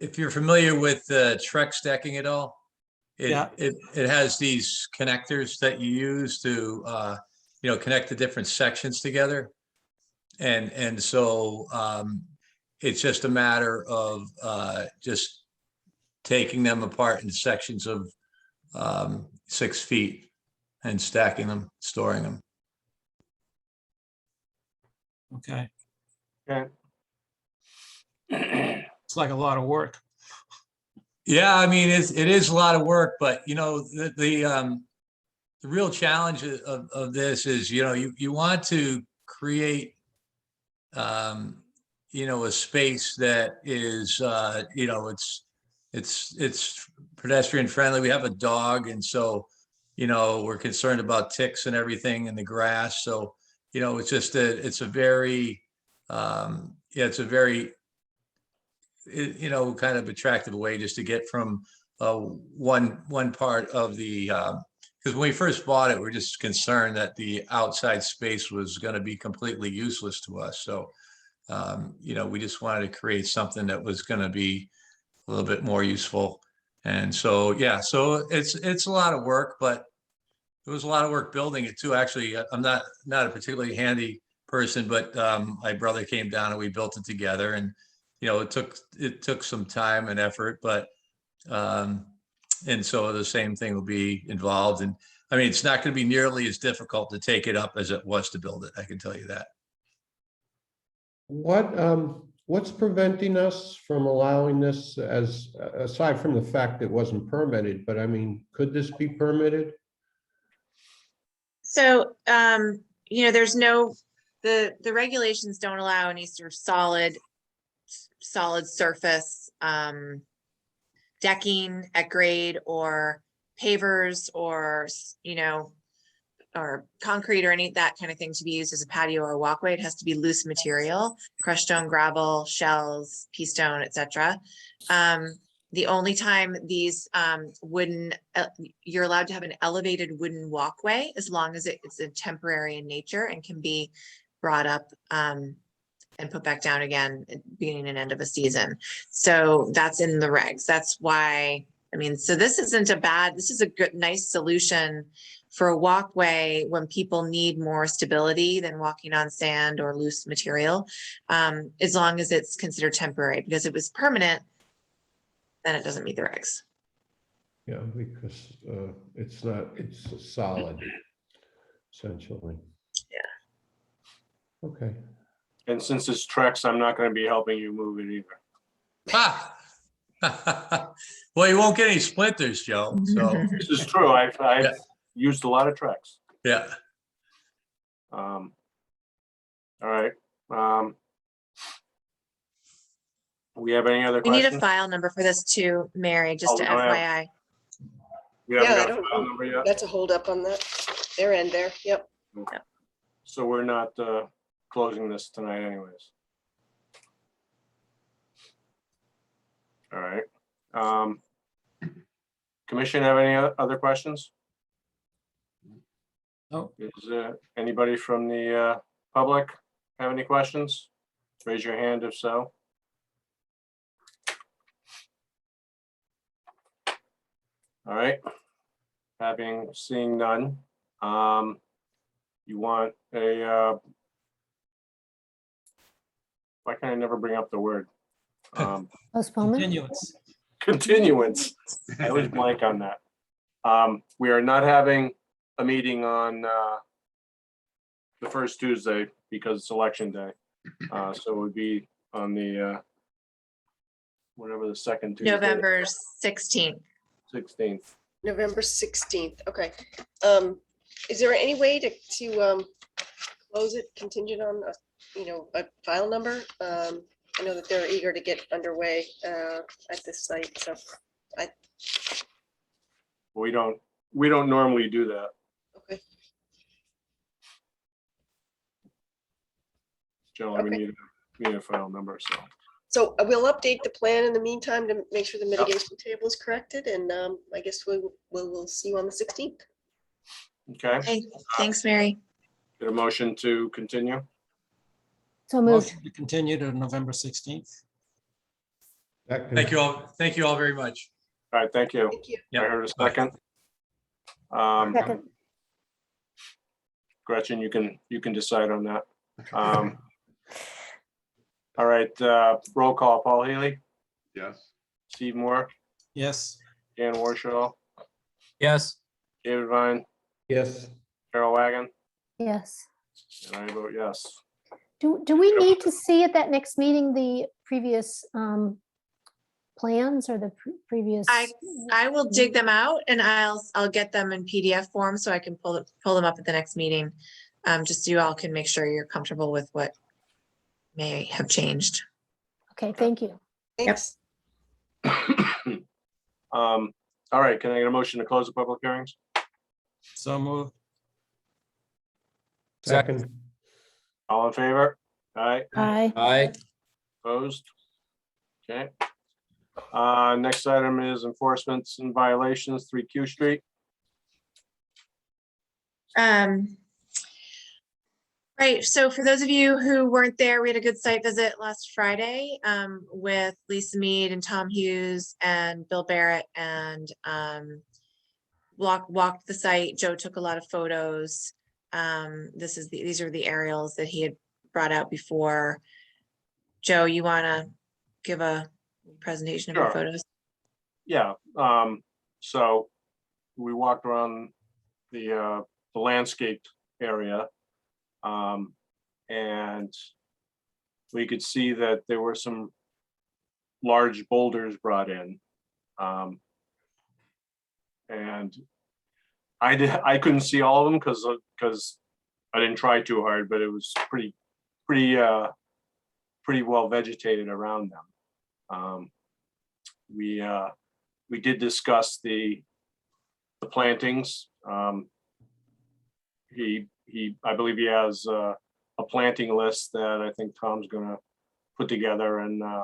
if you're familiar with Trex decking at all,
Yeah.
it has these connectors that you use to, connect the different sections together. And so it's just a matter of just taking them apart in sections of 6 feet and stacking them, storing them.
Okay,
Okay.
it's like a lot of work.
Yeah, I mean, it is a lot of work, but the the real challenge of this is, you want to create, a space that is, it's pedestrian friendly. We have a dog, and so, we're concerned about ticks and everything in the grass. So, it's just it's a very, it's a very, kind of attractive way just to get from one part of the, because when we first bought it, we're just concerned that the outside space was going to be completely useless to us. So, we just wanted to create something that was going to be a little bit more useful. And so, yeah, so it's a lot of work, but it was a lot of work building it too. Actually, I'm not a particularly handy person, but my brother came down and we built it together. And it took some time and effort, but and so the same thing will be involved. And I mean, it's not going to be nearly as difficult to take it up as it was to build it. I can tell you that.
What's preventing us from allowing this, as aside from the fact it wasn't permitted, but I mean, could this be permitted?
So, there's the regulations don't allow any sort of solid surface, decking at grade or pavers or, or concrete or any that kind of thing to be used as a patio or a walkway. It has to be loose material, crushed stone, gravel, shells, pea stone, etc. The only time these wooden, you're allowed to have an elevated wooden walkway as long as it's a temporary in nature and can be brought up and put back down again at the beginning and end of a season. So that's in the regs. That's why, so this is a good, nice solution for a walkway when people need more stability than walking on sand or loose material, as long as it's considered temporary. Because if it was permanent, then it doesn't meet the regs.
Yeah, because it's solid, essentially.
Yeah.
Okay.
And since it's Trex, I'm not going to be helping you move it either.
Ah. Well, you won't get any splinters, Joe. So
This is true. I've
Yeah.
used a lot of Trex.
yeah.
All right. We have any other
We need
questions?
a file number for this too, Mary, just
Oh,
to
we don't have-
FYI.
We haven't
Yeah, I
got a
don't
file
know.
number yet,
That's a hold up on that, their end there. Yep.
so we're not closing this tonight anyways. All right. Commission have any other questions?
No.
Is anybody from the public have any questions? Raise your hand if so. All right. Seeing none. You want a, why can I never bring up the word?
Postponement?
Continuance.
Continuance. I always blank on that. We are not having a meeting on the first Tuesday because it's election day. So it would be on the whatever the second Tuesday.
November 16th.
16th.
November 16th. Okay. Is there any way to close it contingent on a file number? I know that they're eager to get underway at this site, so
We don't normally do that.
okay.
Generally,
Okay.
we need a file number, so.
So we'll update the plan in the meantime to make sure the mitigation table is corrected, and I guess we'll see you on the 16th.
Okay,
Okay, thanks, Mary.
get a motion to continue.
So moved.
Motion to continue to November 16th.
Thank you all. Thank you all very much.
All right, thank you.
Thank you.
I
Yep.
heard a second.
Second.
Gretchen, you can decide on that. All right, roll call, Paul Healy,
Yes.
Steve Moore,
Yes.
Dan Warshaw,
Yes.
David Vine,
Yes.
Carol Wagon,
Yes.
and I vote yes.
Do we need to see at that next meeting the previous plans or the previous?
I will dig them out and I'll get them in PDF form so I can pull them up at the next meeting. Just so you all can make sure you're comfortable with what may have changed.
Okay, thank you.
Thanks.
All right, can I get a motion to close the public hearings?
So moved.
Second,
All in favor? Aye,
Aye.
Aye.
opposed? Okay. Next item is enforcements and violations, 3Q Street.
Right, so for those of you who weren't there, we had a good site visit last Friday with Lisa Mead and Tom Hughes and Bill Barrett, and walked the site. Joe took a lot of photos. These are the aerials that he had brought out before. Joe, you want to give a presentation of your
Sure.
photos?
Yeah, so we walked around the landscaped area. And we could see that there were some large boulders brought in. And I couldn't see all of them because I didn't try too hard, but it was pretty well vegetated around them. We did discuss the plantings. I believe he has a planting list that I think Tom's gonna put together, and I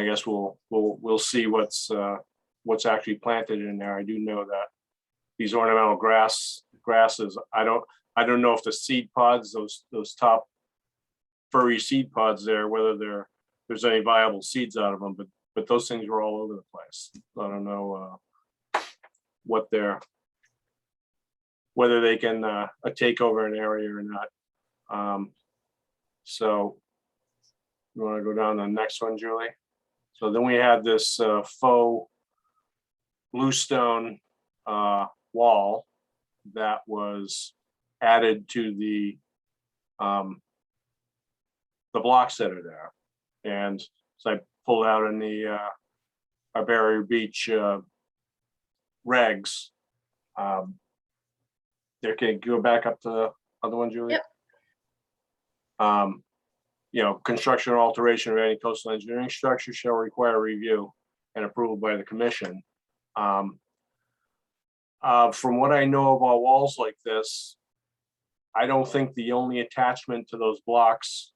guess we'll see what's actually planted in there. I do know that these ornamental grasses, I don't know if the seed pods, those top furry seed pods there, whether there's any viable seeds out of them, but those things were all over the place. I don't know whether they can take over an area or not. So you want to go down to the next one, Julie? So then we had this faux bluestone wall that was added to the blocks that are there. And so I pulled out in the our Barrier Beach regs. There, can you go back up to the other one, Julie?
Yep.
Construction or alteration of any coastal engineering structure shall require review and approval by the commission. From what I know about walls like this, I don't think the only attachment to those blocks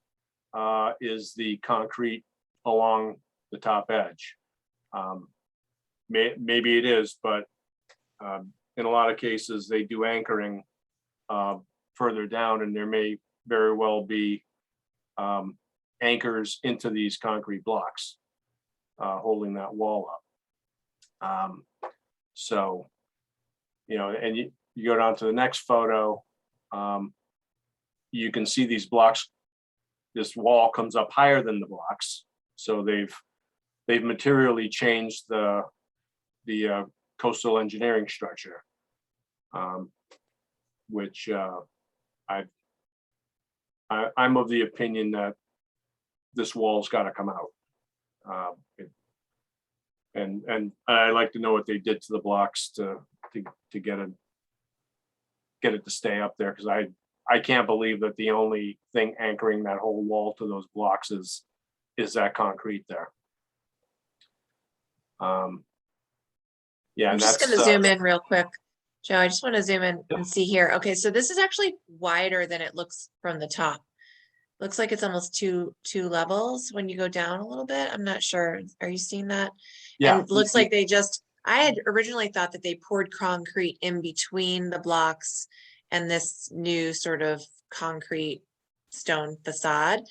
is the concrete along the top edge. Maybe it is, but in a lot of cases, they do anchoring further down, and there may very well be anchors into these concrete blocks holding that wall up. So, and you go down to the next photo, you can see these blocks, this wall comes up higher than the blocks. So they've materially changed the coastal engineering structure, which I'm of the opinion that this wall's got to come out. And I'd like to know what they did to the blocks to get it to stay up there, because I can't believe that the only thing anchoring that whole wall to those blocks is that concrete there. Yeah,
I'm
and
just
that's
gonna zoom in real quick. Joe, I just want to zoom in and see here. Okay, so this is actually wider than it looks from the top. Looks like it's almost two levels when you go down a little bit. I'm not sure. Are you seeing that?
yeah.
And it looks like I had originally thought that they poured concrete in between the blocks and this new sort of concrete stone facade.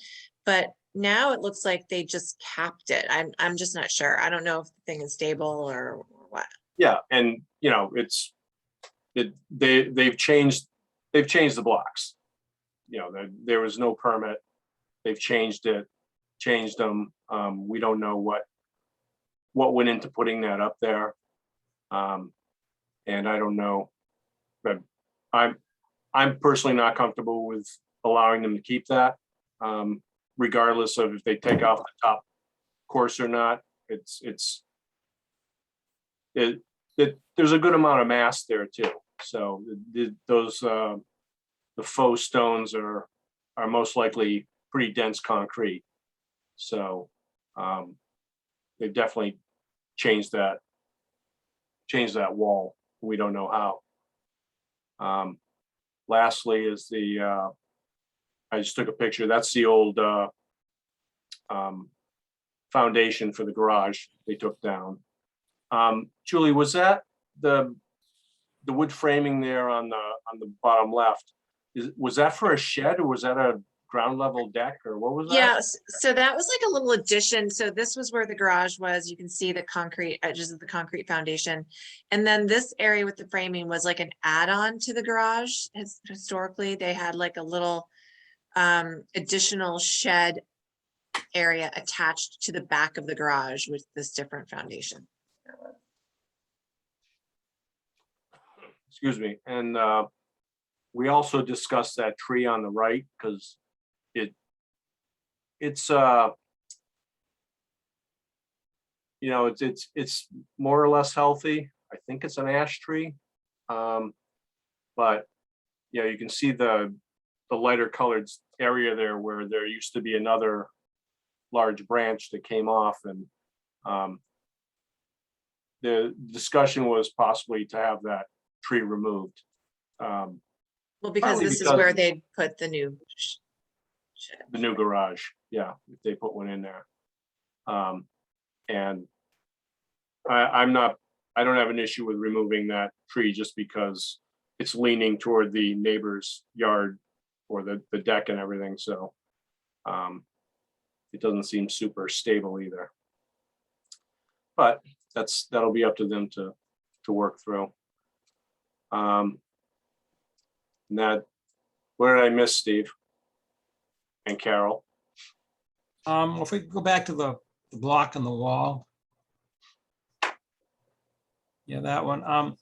But now it looks like they just capped it. I'm just not sure. I don't know if the thing is stable or what.
Yeah, and they've changed the blocks. There was no permit. They've changed them. We don't know what went into putting that up there. And I don't know, but I'm personally not comfortable with allowing them to keep that, regardless of if they take off course or not. There's a good amount of mass there too. So the faux stones are most likely pretty dense concrete. So they've definitely changed that wall. We don't know how. Lastly is I just took a picture. That's the old foundation for the garage they took down. Julie, was that the wood framing there on the bottom left? Was that for a shed or was that a ground level deck or what was that?
Yes, so that was like a little addition. So this was where the garage was. You can see the concrete edges of the concrete foundation. And then this area with the framing was like an add-on to the garage. Historically, they had like a little additional shed area attached to the back of the garage with this different foundation.
Excuse me. And we also discussed that tree on the right because it's it's more or less healthy. I think it's an ash tree. But yeah, you can see the lighter colored area there where there used to be another large branch that came off, and the discussion was possibly to have that tree removed.
Well, because
Partly
this is
because-
where they put the new shed.
The new garage, yeah, if they put one in there. And I don't have an issue with removing that tree just because it's leaning toward the neighbor's yard or the deck and everything, so it doesn't seem super stable either. But that'll be up to them to work through. And that, what did I miss, Steve? And Carol?
If we go back to the block on the wall. Yeah, that one. I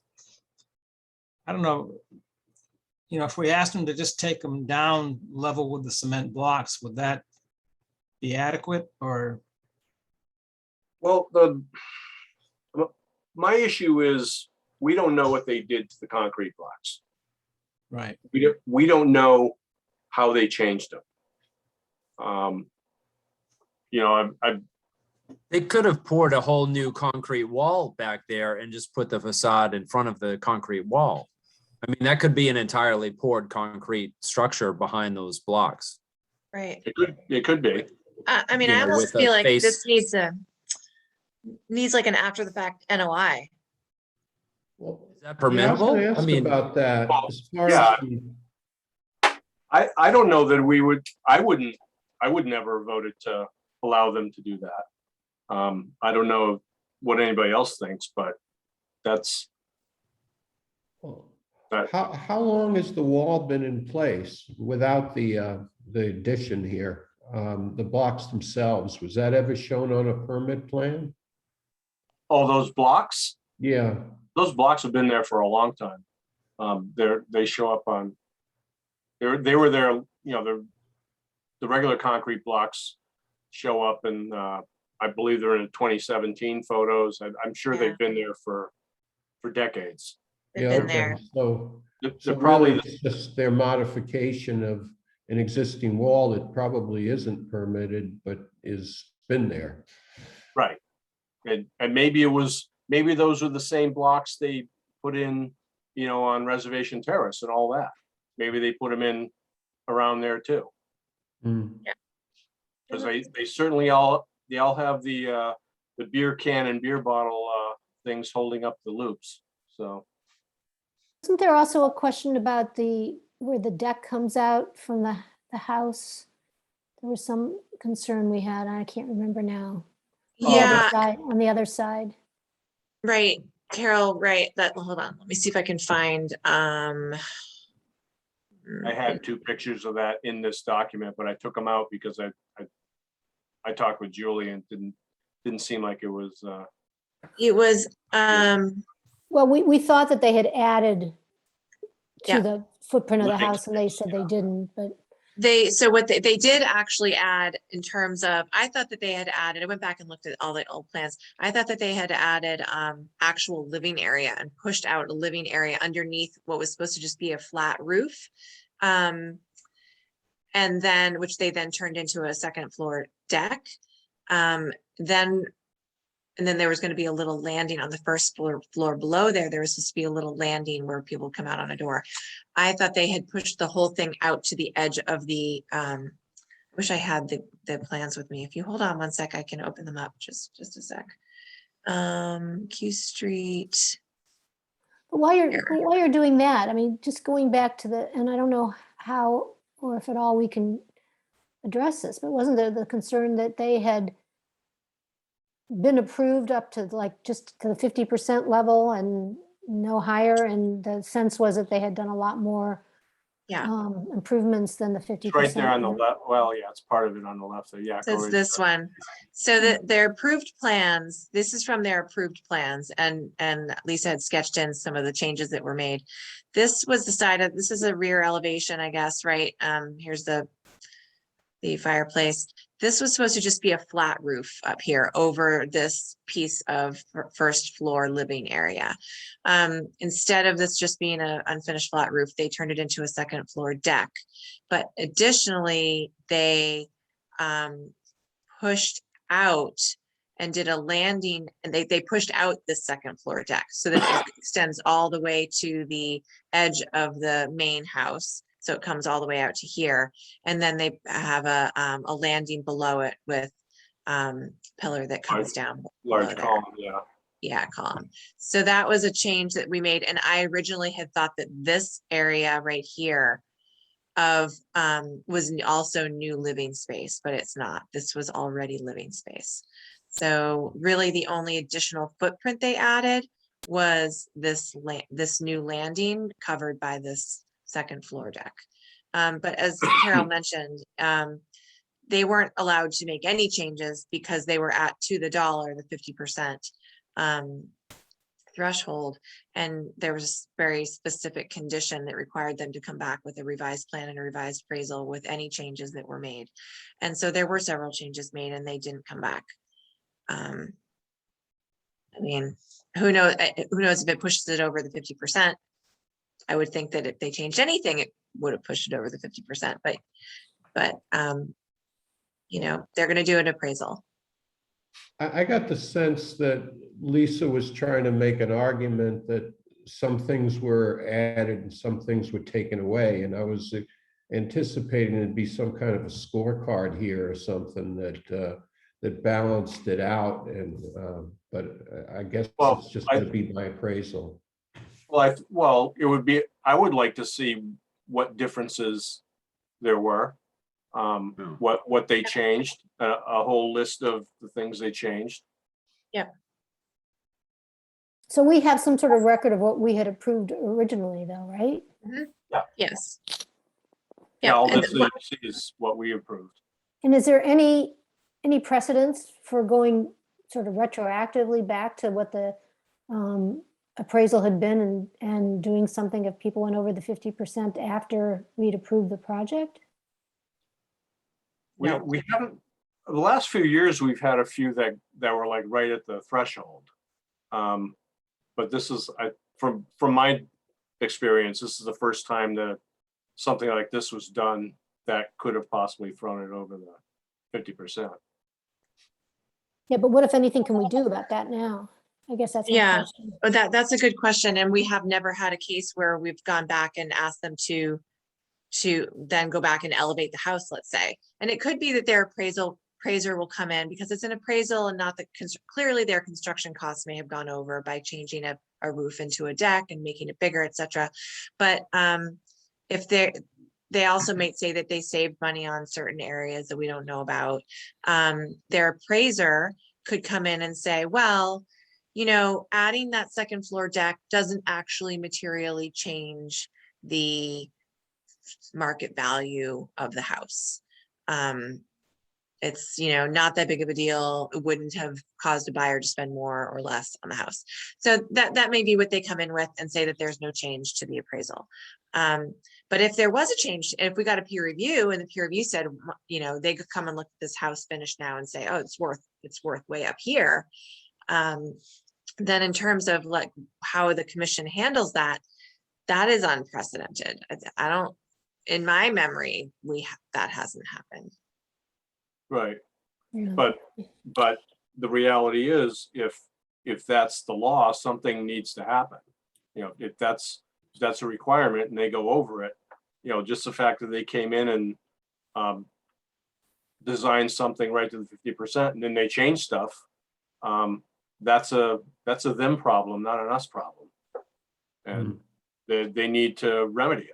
don't know. If we asked them to just take them down level with the cement blocks, would that be adequate or?
Well, my issue is we don't know what they did to the concrete blocks.
Right.
We don't know how they changed them.
They could have poured a whole new concrete wall back there and just put the facade in front of the concrete wall. I mean, that could be an entirely poured concrete structure behind those blocks.
Right.
It could be.
I mean,
You
I
know,
almost
with a
feel like
face-
this needs like an after the fact NOI.
Well,
Is that
yeah, I was
permissible?
gonna
I
ask
mean,
about that.
well,
As far
yeah.
as
I don't know that we would, I would never voted to allow them to do that. I don't know what anybody else thinks, but that's,
how long has the wall been in place without the addition here? The blocks themselves, was that ever shown on a permit plan?
all those blocks.
Yeah,
Those blocks have been there for a long time. They show up on, they were there, the regular concrete blocks show up and I believe they're in the 2017 photos. I'm sure
Yeah.
they've been there for decades.
They've
yeah,
been
okay.
there.
So
They're
probably
probably,
it's just their modification of an existing wall that probably isn't permitted, but is been there.
right. And maybe those are the same blocks they put in, on Reservation Terrace and all that. Maybe they put them in around there too.
Hmm.
Because they certainly they all have the beer can and beer bottle things holding up the loops. So
Isn't there also a question about where the deck comes out from the house? There was some concern we had, I can't remember now.
Yeah,
On the other side.
right, Carol, right, hold on, let me see if I can find,
I had two pictures of that in this document, but I took them out because I talked with Julie and didn't seem like it was
it was,
Well, we thought that they had added
Yeah.
to the footprint of the
Living
house and they
space,
said they
yeah.
didn't, but
So what they did actually add in terms of, I thought that they had added, I went back and looked at all the old plans. I thought that they had added actual living area and pushed out a living area underneath what was supposed to just be a flat roof. And then, which they then turned into a second floor deck. And then there was going to be a little landing on the first floor below there. There was supposed to be a little landing where people come out on a door. I thought they had pushed the whole thing out to the edge of the, I wish I had the plans with me. If you hold on one sec, I can open them up. Just a sec. Q Street.
But while you're doing that, I mean, just going back to the, and I don't know how, or if at all we can address this, but wasn't there the concern that they had been approved up to like just to the 50% level and no higher? And the sense was that they had done a lot more improvements than the 50%.
It's right there on the left. Well, yeah, it's part of it on the left. So yeah.
So it's this one. So their approved plans, this is from their approved plans, and Lisa had sketched in some of the changes that were made. This was decided, this is a rear elevation, I guess, right? Here's the fireplace. This was supposed to just be a flat roof up here over this piece of first floor living area. Instead of this just being an unfinished flat roof, they turned it into a second floor deck. But additionally, they pushed out and did a landing, and they pushed out the second floor deck so that it extends all the way to the edge of the main house. So it comes all the way out to here. And then they have a landing below it with pillar that comes down.
Large column, yeah.
Yeah, column. So that was a change that we made. And I originally had thought that this area right here was also new living space, but it's not. This was already living space. So really the only additional footprint they added was this new landing covered by this second floor deck. But as Carol mentioned, they weren't allowed to make any changes because they were at to the dollar, the 50% threshold. And there was a very specific condition that required them to come back with a revised plan and a revised appraisal with any changes that were made. And so there were several changes made and they didn't come back. I mean, who knows if it pushes it over the 50%. I would think that if they changed anything, it would have pushed it over the 50%, but you know, they're going to do an appraisal.
I got the sense that Lisa was trying to make an argument that some things were added and some things were taken away. And I was anticipating it'd be some kind of a scorecard here or something that balanced it out. And but I guess it's just going to be my appraisal.
Well, it would be, I would like to see what differences there were, what they changed, a whole list of the things they changed.
Yeah.
So we have some sort of record of what we had approved originally though, right?
Mm-hmm.
Yeah.
Yes.
Yeah, all this is what we approved.
And is there any precedence for going sort of retroactively back to what the appraisal had been and doing something if people went over the 50% after we'd approved the project?
We haven't, the last few years, we've had a few that were like right at the threshold. But this is, from my experience, this is the first time that something like this was done that could have possibly thrown it over the 50%.
Yeah, but what, if anything, can we do about that now? I guess that's my question.
But that's a good question. And we have never had a case where we've gone back and asked them to then go back and elevate the house, let's say. And it could be that their appraiser will come in because it's an appraisal and not the, clearly their construction costs may have gone over by changing a roof into a deck and making it bigger, etc. But if they also might say that they saved money on certain areas that we don't know about. Their appraiser could come in and say, well, you know, adding that second floor deck doesn't actually materially change the market value of the house. it's, you know, not that big of a deal. It wouldn't have caused a buyer to spend more or less on the house. So that may be what they come in with and say that there's no change to the appraisal. But if there was a change, if we got a peer review and the peer review said, you know, they could come and look at this house finished now and say, oh, it's worth way up here. Then in terms of like how the commission handles that, that is unprecedented. I don't, in my memory, that hasn't happened.
Right.
Yeah.
But the reality is, if that's the law, something needs to happen. You know, if that's a requirement and they go over it, you know, just the fact that they came in and designed something right to the 50% and then they change stuff, that's a them problem, not an us problem. And they need to remedy it.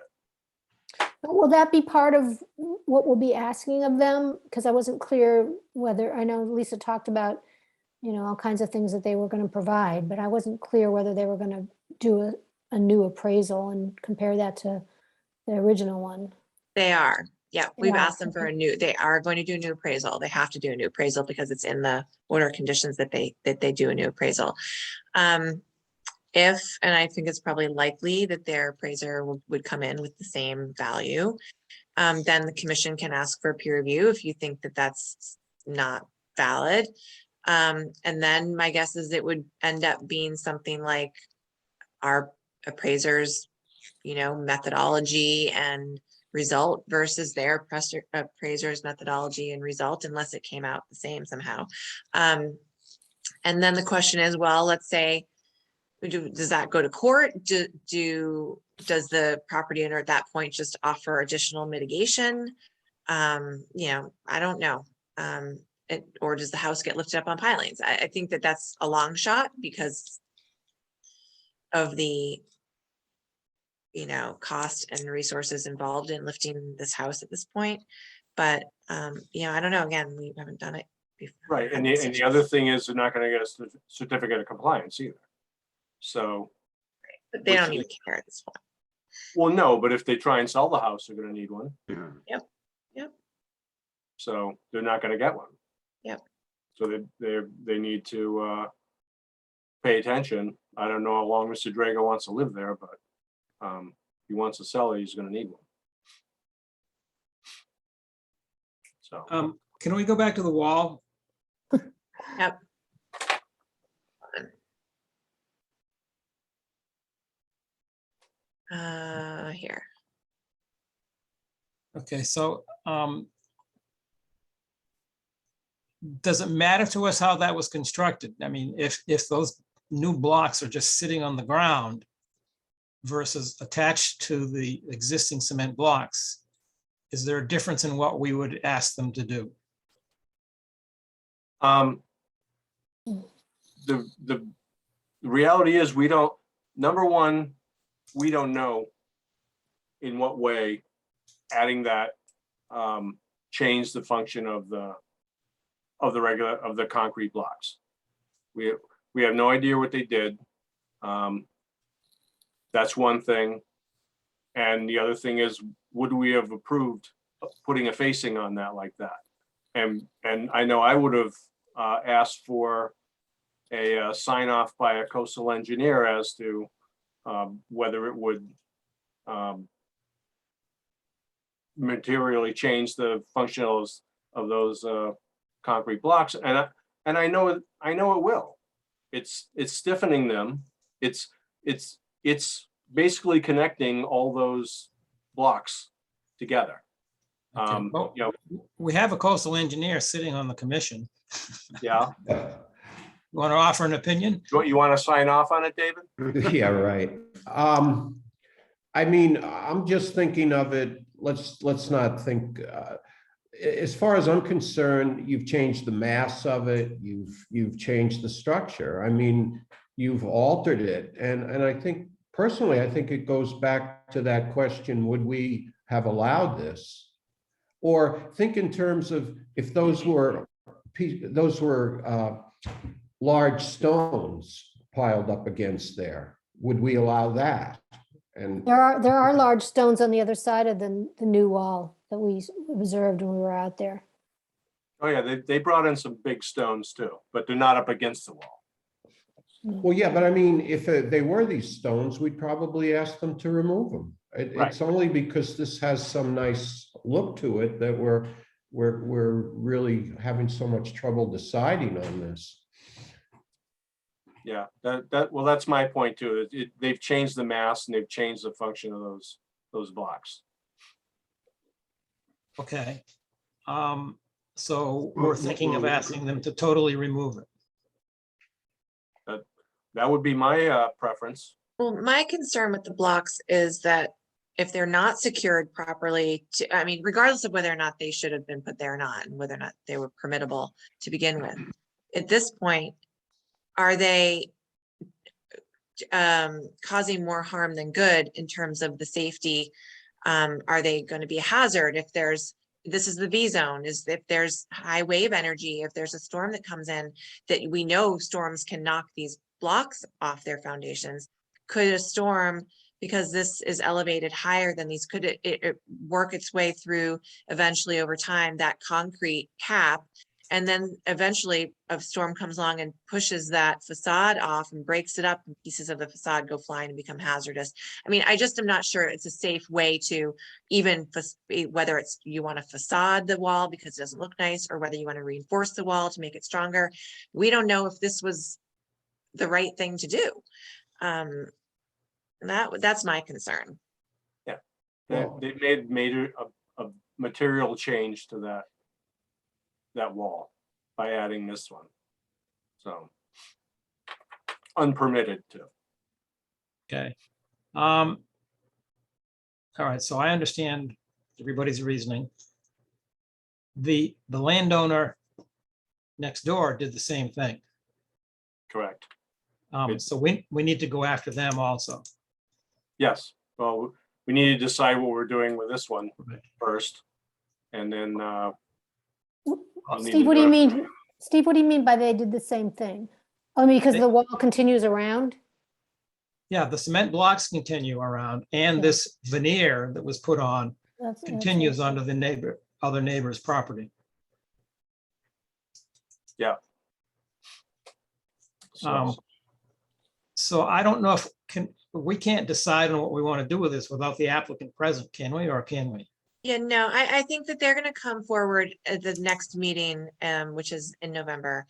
Will that be part of what we'll be asking of them? Because I wasn't clear whether, I know Lisa talked about, you know, all kinds of things that they were going to provide, but I wasn't clear whether they were going to do a new appraisal and compare that to the original one.
They are. Yeah, we've
Yeah,
asked them for they are going to do a new appraisal. They have to do a new appraisal because it's in the order of conditions that they do a new appraisal. And I think it's probably likely that their appraiser would come in with the same value, then the commission can ask for a peer review if you think that that's not valid. And then my guess is it would end up being something like our appraisers, you know, methodology and result versus their appraiser's methodology and result, unless it came out the same somehow. And then the question is, well, let's say, does that go to court? Does the property owner at that point just offer additional mitigation? You know, I don't know. Or does the house get lifted up on pilings? I think that that's a long shot because of the, you know, cost and resources involved in lifting this house at this point. But, you know, I don't know. Again, we haven't done it before.
Right. And the other thing is they're not going to get a certificate of compliance either. So.
But they don't even care at this point.
Well, no, but if they try and sell the house, they're going to need one.
Yeah.
Yep.
So they're not going to get one.
Yep.
So they need to pay attention. I don't know how long Mr. Drago wants to live there, but if he wants to sell it, he's going to need one. So
Can we go back to the wall?
Yep. Here.
Okay, so does it matter to us how that was constructed? I mean, if those new blocks are just sitting on the ground versus attached to the existing cement blocks, is there a difference in what we would ask them to do?
The reality is we don't, number one, we don't know in what way adding that changed the function of the concrete blocks. We have no idea what they did. That's one thing. And the other thing is, would we have approved putting a facing on that like that? And I know I would have asked for a sign off by a coastal engineer as to whether it would materially change the functionals of those concrete blocks, and I know it will. It's stiffening them. It's basically connecting all those blocks together.
Okay, well,
You know,
we have a coastal engineer sitting on the commission.
yeah.
You want to offer an opinion?
You want to sign off on it, David?
Yeah, right. I mean, I'm just thinking of it, let's not think, as far as I'm concerned, you've changed the mass of it, you've changed the structure. I mean, you've altered it. And I think, personally, I think it goes back to that question, would we have allowed this? Or think in terms of if those were large stones piled up against there, would we allow that? And
There are large stones on the other side of the new wall that we observed when we were out there.
Oh, yeah, they brought in some big stones too, but they're not up against the wall.
Well, yeah, but I mean, if they were these stones, we'd probably ask them to remove them.
Right.
It's only because this has some nice look to it that we're really having so much trouble deciding on this.
Yeah, well, that's my point too. They've changed the mass and they've changed the function of those blocks.
Okay. So
Well,
we're thinking of
well,
asking them to totally remove it.
That would be my preference.
Well, my concern with the blocks is that if they're not secured properly, I mean, regardless of whether or not they should have been put there or not, and whether or not they were permittable to begin with, at this point, are they causing more harm than good in terms of the safety? Are they going to be a hazard if this is the V zone, is if there's high wave energy, if there's a storm that comes in, that we know storms can knock these blocks off their foundations. Could a storm, because this is elevated higher than these, could it work its way through eventually over time, that concrete cap? And then eventually a storm comes along and pushes that facade off and breaks it up, and pieces of the facade go flying and become hazardous. I mean, I just am not sure it's a safe way to even, whether it's you want to facade the wall because it doesn't look nice, or whether you want to reinforce the wall to make it stronger. We don't know if this was the right thing to do. That's my concern.
Yeah,
Well-
they've made a material change to that wall by adding this one. So unpermitted too.
Okay. All right, so I understand everybody's reasoning. The landowner next door did the same thing.
Correct.
So we need to go after them also.
Yes. Well, we need to decide what we're doing with this one
Right.
first. And then I'll need
Steve,
to
what do you
go-
mean? Steve, what do you mean by they did the same thing? I mean, because
They-
the wall continues around?
Yeah, the cement blocks continue around, and
Yeah.
this veneer that was put on
That's
continues onto the other neighbor's property.
so-
So I don't know if we can't decide on what we want to do with this without the applicant present, can we, or can we?
Yeah, no, I think that they're gonna come forward at the next meeting, which is in November,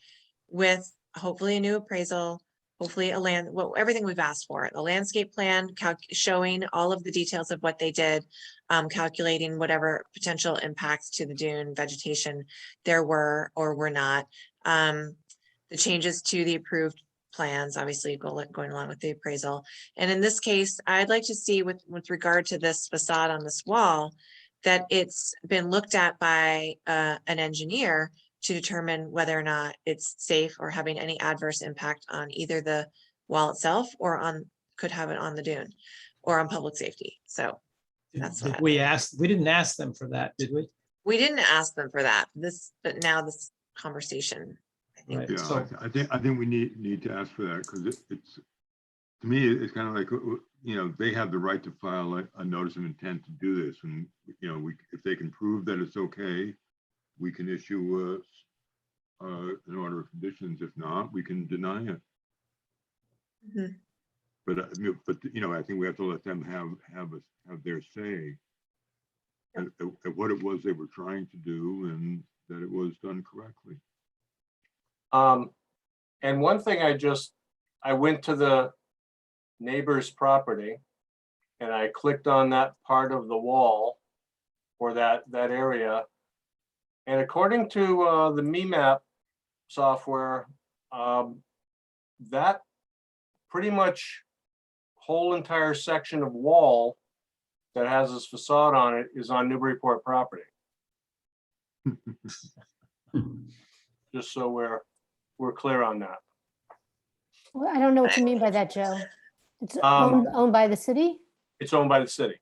with hopefully a new appraisal, hopefully everything we've asked for, the landscape plan, showing all of the details of what they did, calculating whatever potential impacts to the dune vegetation there were or were not, the changes to the approved plans, obviously going along with the appraisal. And in this case, I'd like to see with regard to this facade on this wall, that it's been looked at by an engineer to determine whether or not it's safe or having any adverse impact on either the wall itself or could have it on the dune or on public safety. So that's
Did
what
we didn't ask them for that, did we?
we didn't ask them for that, but now this conversation, I think.
Right.
Yeah,
So-
I think we need to ask for that, because it's, to me, it's kind of like, they have the right to file a notice of intent to do this, and, if they can prove that it's okay, we can issue an order of conditions. If not, we can deny it.
Mhm.
But, I think we have to let them have their say at what it was they were trying to do, and that it was done correctly.
And one thing I went to the neighbor's property and I clicked on that part of the wall or that area. And according to the MEMAP software, that pretty much whole entire section of wall that has this facade on it is on Newburyport property. Just so we're clear on that.
Well, I don't know what you mean by that, Joe. It's
Um,
owned by the city?
It's owned by the city.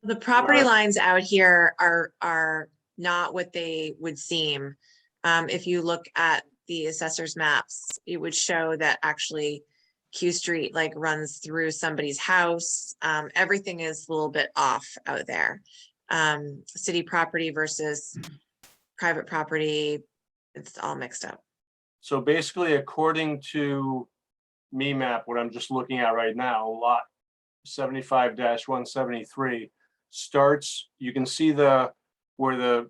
The property
Right.
lines out here are not what they would seem. If you look at the assessor's maps, it would show that actually Q Street like runs through somebody's house. Everything is a little bit off out there. City property versus private property. It's all mixed up.
So basically, according to map, what I'm just looking at right now, lot 75-173 starts, you can see where the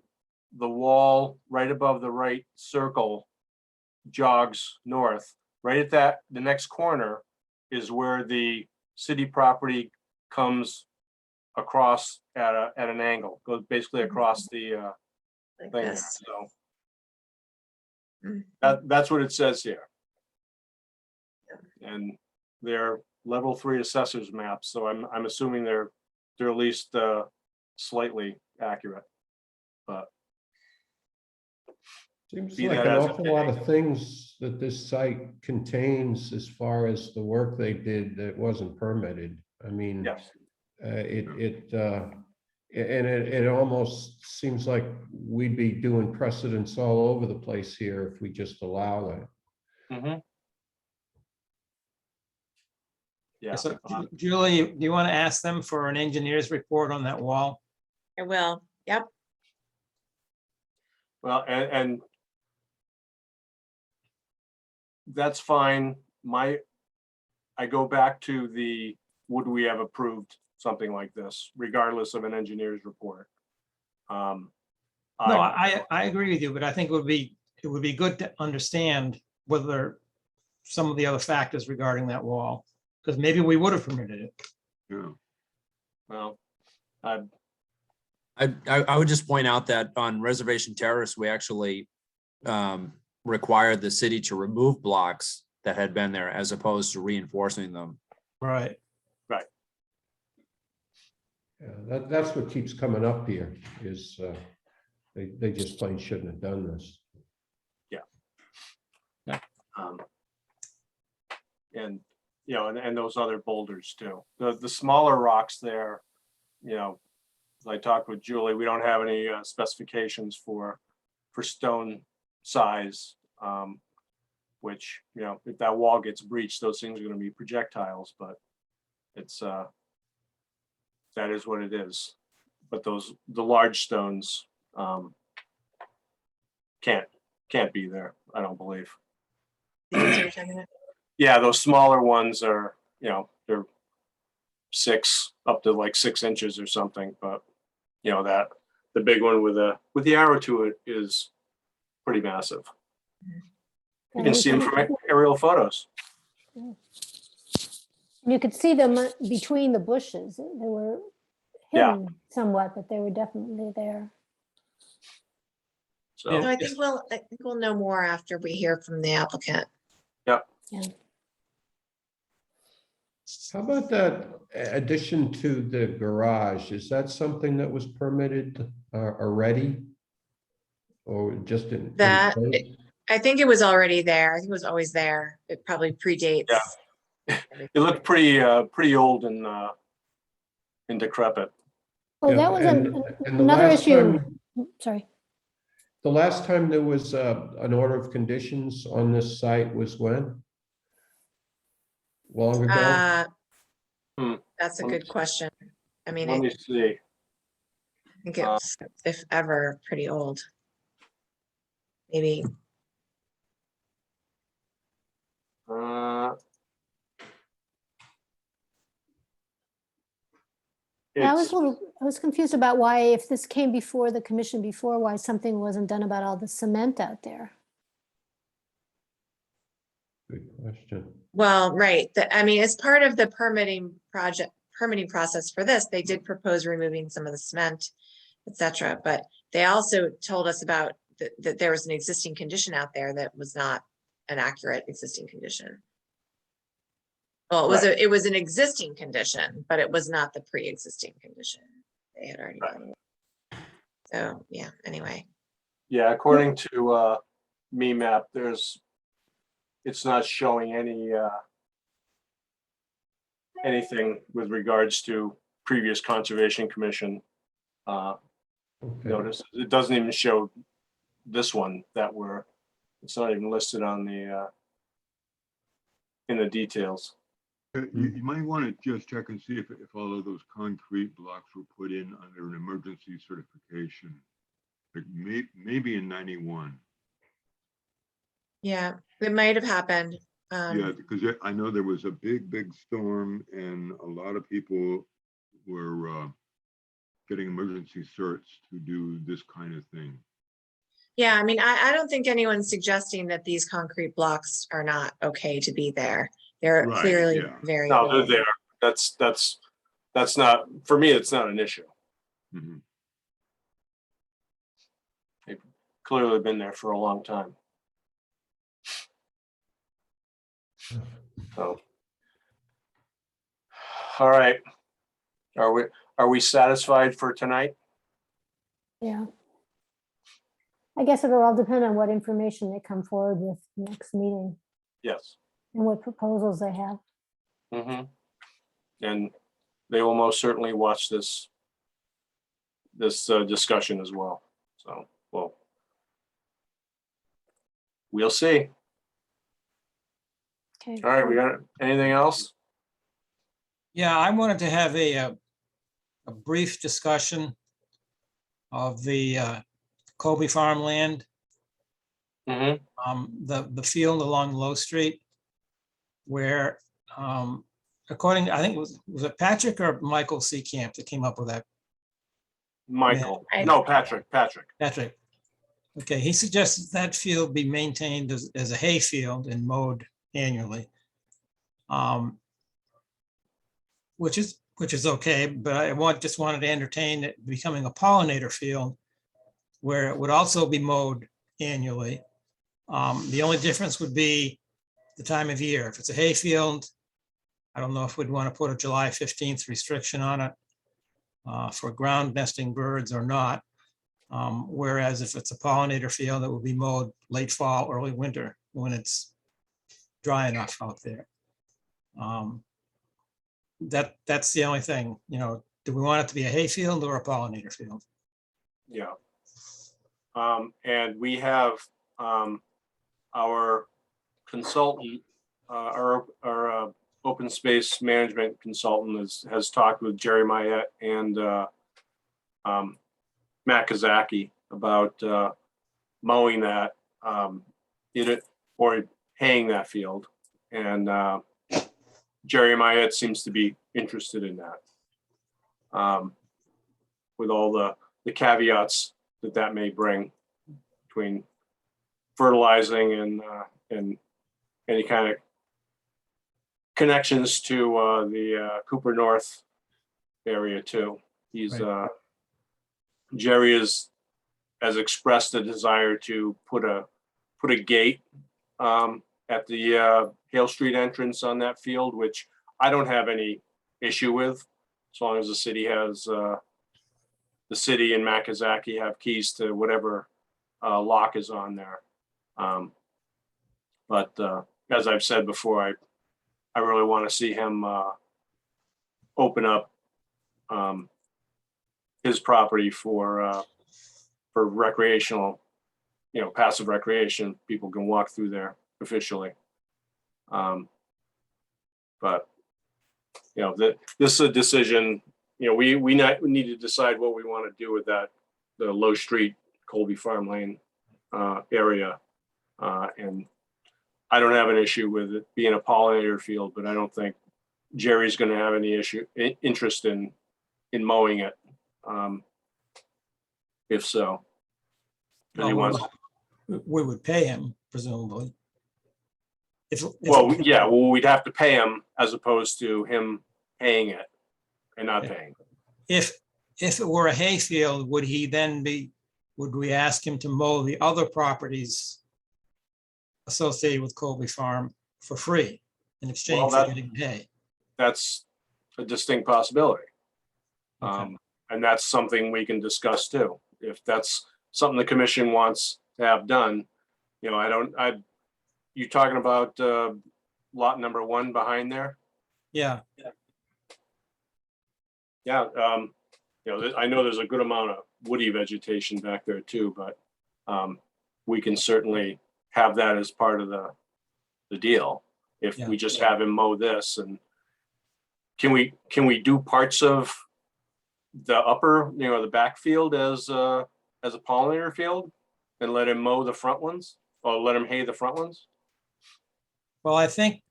wall right above the right circle jogs north. Right at the next corner is where the city property comes across at an angle, goes basically across the
Like
thing.
this.
So
Mhm.
that's what it says here. And they're level 3 assessors maps, so I'm assuming they're at least slightly accurate. But
Seems
Be
like
that
an
as it
awful
may.
lot of things that this site contains as far as the work they did that wasn't permitted. I mean,
yes,
it almost seems like we'd be doing precedents all over the place here if we just allow it.
yeah.
So Julie, do you want to ask them for an engineer's report on that wall?
I will. Yep.
Well, and that's fine. I go back to would we have approved something like this, regardless of an engineer's report?
No, I agree with you, but I think it would be good to understand whether some of the other factors regarding that wall, because maybe we would have permitted it.
Yeah.
Well,
I would just point out that on Reservation Terrace, we actually required the city to remove blocks that had been there as opposed to reinforcing them.
Right.
Yeah, that's what keeps coming up here is they just plain shouldn't have done this.
and and those other boulders too. The smaller rocks there, as I talked with Julie, we don't have any specifications for stone size, which, if that wall gets breached, those things are going to be projectiles, but it's that is what it is. But the large stones can't be there, I don't believe.
These ones you're talking about?
Yeah, those smaller ones are, they're 6 up to like 6 inches or something, but that the big one with the arrow to it is pretty massive. You can see them from aerial photos.
You could see them between the bushes. They were
Yeah.
hidden somewhat, but they were definitely there.
So,
Yeah.
No, I think we'll know more after we hear from the applicant.
How about that addition to the garage? Is that something that was permitted already? Or just in
That-
place?
I think it was already there. I think it was always there. It probably predates.
Yeah. It looked pretty old and decrepit.
Oh,
Yeah,
that was
and the
another
last
issue.
time-
Sorry.
The last time there was an order of conditions on this site was when? Long ago?
That's a good question. I mean,
Let
I
me see.
think it's, if ever, pretty old. Maybe.
Uh,
Yeah,
it's-
I was confused about why, if this came before the commission before, why something wasn't done about all the cement out there.
Good question.
Well, right. I mean, as part of the permitting process for this, they did propose removing some of the cement, et cetera. But they also told us about that there was an existing condition out there that was not an accurate existing condition. Well, it was an existing condition, but it was not the pre-existing condition. They had already done it. So, yeah, anyway.
Yeah, according to map, it's not showing anything with regards to previous Conservation Commission
Okay.
notice. It doesn't even show this one it's not even listed on in the details.
You might want to just check and see if all of those concrete blocks were put in under an emergency certification. like maybe in 91.
Yeah, it might have happened.
Yeah, because I know there was a big storm and a lot of people were getting emergency certs to do this kind of thing.
Yeah, I mean, I don't think anyone's suggesting that these concrete blocks are not okay to be there. They're
Right,
clearly
yeah.
very
No, they're
old.
there. That's not, for me, it's not an issue.
Mhm.
They've clearly been there for a long time. So. All right. Are we satisfied for tonight?
Yeah. I guess it'll all depend on what information they come forward with next meeting
Yes.
and what proposals they have.
Mm-hmm. And they will most certainly watch this discussion as well. So, well, we'll see.
Okay.
All right, we got anything else?
Yeah, I wanted to have a brief discussion of the Colby farmland,
Mm-hmm.
the field along Low Street, where according, I think was it Patrick or Michael Seacamp that came up with that?
Michael.
Yeah.
No, Patrick.
Patrick. Okay, he suggested that field be maintained as a hay field and mowed annually. Which is okay, but I just wanted to entertain it becoming a pollinator field where it would also be mowed annually. The only difference would be the time of year. If it's a hay field, I don't know if we'd want to put a July 15th restriction on it for ground nesting birds or not. Whereas if it's a pollinator field, it will be mowed late fall, early winter when it's dry enough out there. That's the only thing, do we want it to be a hay field or a pollinator field?
Yeah. And we have our consultant, our open space management consultant has talked with Jerry Mayette and Matt Kazaki about mowing that or haying that field. And Jerry Mayette seems to be interested in that. With all the caveats that may bring between fertilizing and any kind of connections to the Cooper North area too. He's
Right.
Jerry has expressed a desire to put a gate at the Hale Street entrance on that field, which I don't have any issue with, as long as the city has the city and Makazaki have keys to whatever lock is on there. But as I've said before, I really want to see him open up his property for recreational, passive recreation. People can walk through there officially. But this is a decision. We need to decide what we want to do with the Low Street, Colby Farm Lane area. And I don't have an issue with it being a pollinator field, but I don't think Jerry's going to have any interest in mowing it. If so. And he wants,
We would pay him presumably.
we'd have to pay him as opposed to him paying it and not paying.
If it were a hay field, would we ask him to mow the other properties associated with Colby Farm for free in exchange for getting hay?
That's a distinct possibility.
Okay.
And that's something we can discuss too. If that's something the commission wants to have done, you talking about lot number 1 behind there?
Yeah,
Yeah. I know there's a good amount of woody vegetation back there too, but we can certainly have that as part of the deal. If we just have him mow this, and can we do parts of the upper, the backfield as as a pollinator field and let him mow the front ones or let him hay the front ones?
Well, I think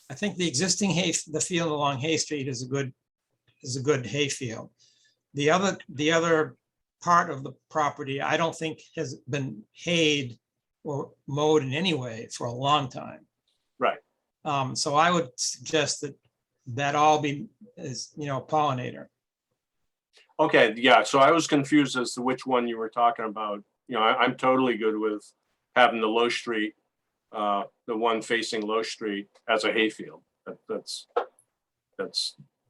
the existing the field along Hay Street is a good hay field. The other part of the property, I don't think has been hayed or mowed in any way for a long time.
Right.
So I would suggest that all be, pollinator.
Okay, yeah, so I was confused as to which one you were talking about. I'm totally good with having the Low Street, the one facing Low Street as a hayfield. That's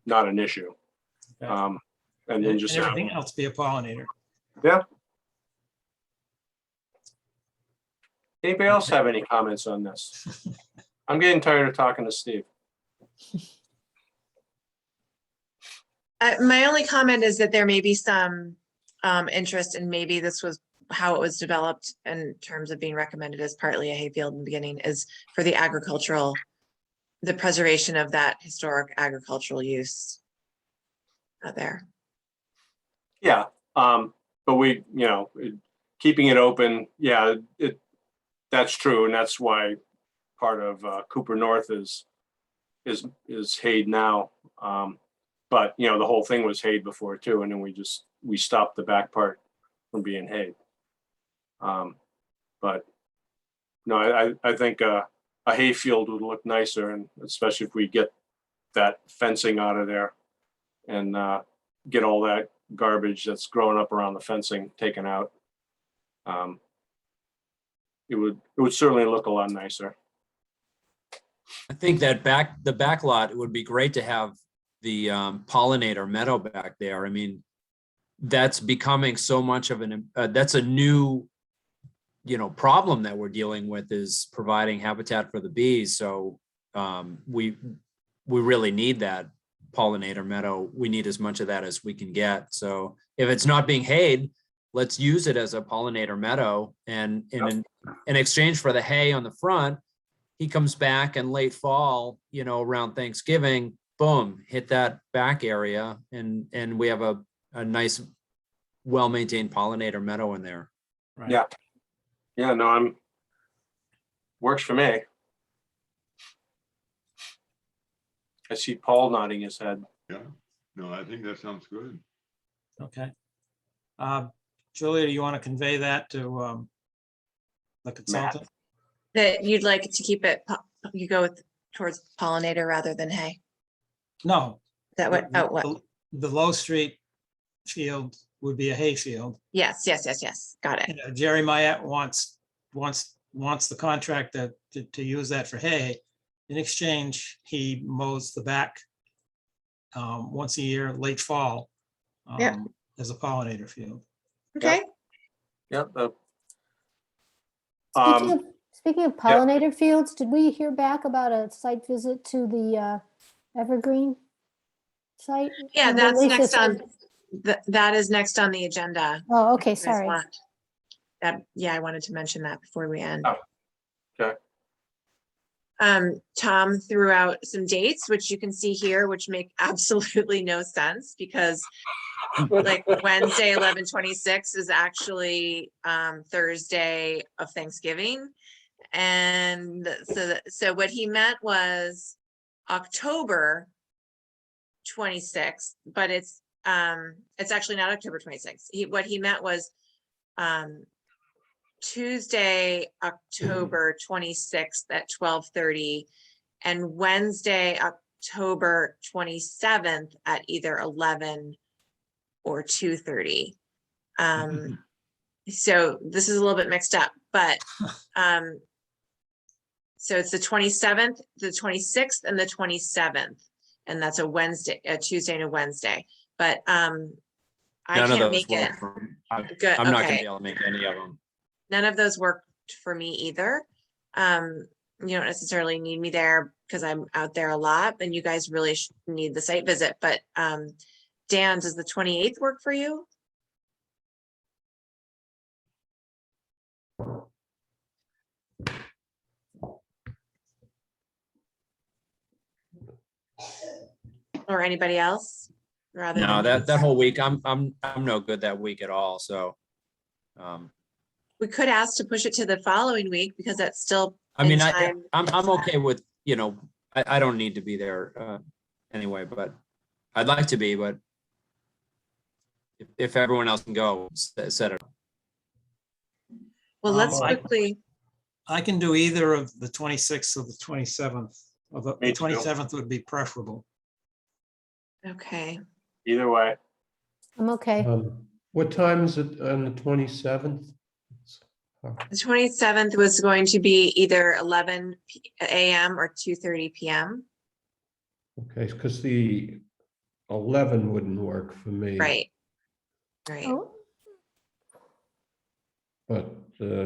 not an issue.
Okay.
And then just
And
have,
everything else be a pollinator.
yeah. Anybody else have any comments on this? I'm getting tired of talking to Steve.
My only comment is that there may be some interest, and maybe this was how it was developed in terms of being recommended as partly a hayfield in the beginning, is for the preservation of that historic agricultural use out there.
Yeah, but we, keeping it open, yeah, that's true, and that's why part of Cooper North is hayed now. But the whole thing was hayed before too, and then we stopped the back part from being hayed. But no, I think a hayfield would look nicer, and especially if we get that fencing out of there and get all that garbage that's growing up around the fencing taken out. It would certainly look a lot nicer.
I think that the back lot, it would be great to have the pollinator meadow back there. I mean, that's becoming so much of that's a new, problem that we're dealing with, is providing habitat for the bees. So we really need that pollinator meadow. We need as much of that as we can get. So if it's not being hayed, let's use it as a pollinator meadow. And in exchange for the hay on the front, he comes back in late fall, around Thanksgiving, boom, hit that back area, and we have a nice, well-maintained pollinator meadow in there.
Right.
Yeah. Yeah, no, works for me. I see Paul nodding his head.
Yeah, no, I think that sounds good.
Okay. Julia, do you want to convey that to the consultant?
That you'd like to keep it, you go towards pollinator rather than hay?
No.
Is that what,
The-
what?
The Low Street field would be a hay field.
Yes. Got it.
Jeremiah wants the contractor to use that for hay. In exchange, he mows the back once a year, late fall,
Yeah.
as a pollinator field.
Okay.
Yep.
Speaking of pollinator fields, did we hear back about a site visit to the Evergreen site?
Yeah,
Remember
that's
Lisa
next
said-
on, that is next on the agenda.
Oh, okay,
You guys
sorry.
want that, yeah, I wanted to mention that before we end.
Oh, okay.
Tom threw out some dates, which you can see here, which make absolutely no sense, because like Wednesday, 11/26 is actually Thursday of Thanksgiving. And so what he meant was October 26th, but it's actually not October 26th. What he meant was Tuesday, October 26th at 12:30, and Wednesday, October 27th at either 11 or 2:30. So this is a little bit mixed up, but so it's the 27th, the 26th, and the 27th, and that's a Wednesday, a Tuesday and a Wednesday. But I
None of
can't
those
make it.
work for me. I'm
Good.
not gonna
Okay.
be able to make any of them.
None of those worked for me either. You don't necessarily need me there because I'm out there a lot, and you guys really need the site visit. But Dan, does the 28th work for you? Or anybody else? rather
No,
than.
that whole week, I'm no good that week at all, so.
We could ask to push it to the following week because that's still.
I mean,
in
I'm
time.
okay with, I don't need to be there anyway, but I'd like to be, but if everyone else can go, set it.
Well, let's
I-
quickly,
I can do either of the 26th or the 27th. Or the
Me too.
27th would be preferable.
okay.
Either way,
I'm okay.
What time is it on the 27th?
The 27th was going to be either 11 a.m. or 2:30 p.m.
Okay, because the 11 wouldn't work for me.
Right. Right.
Oh,
But.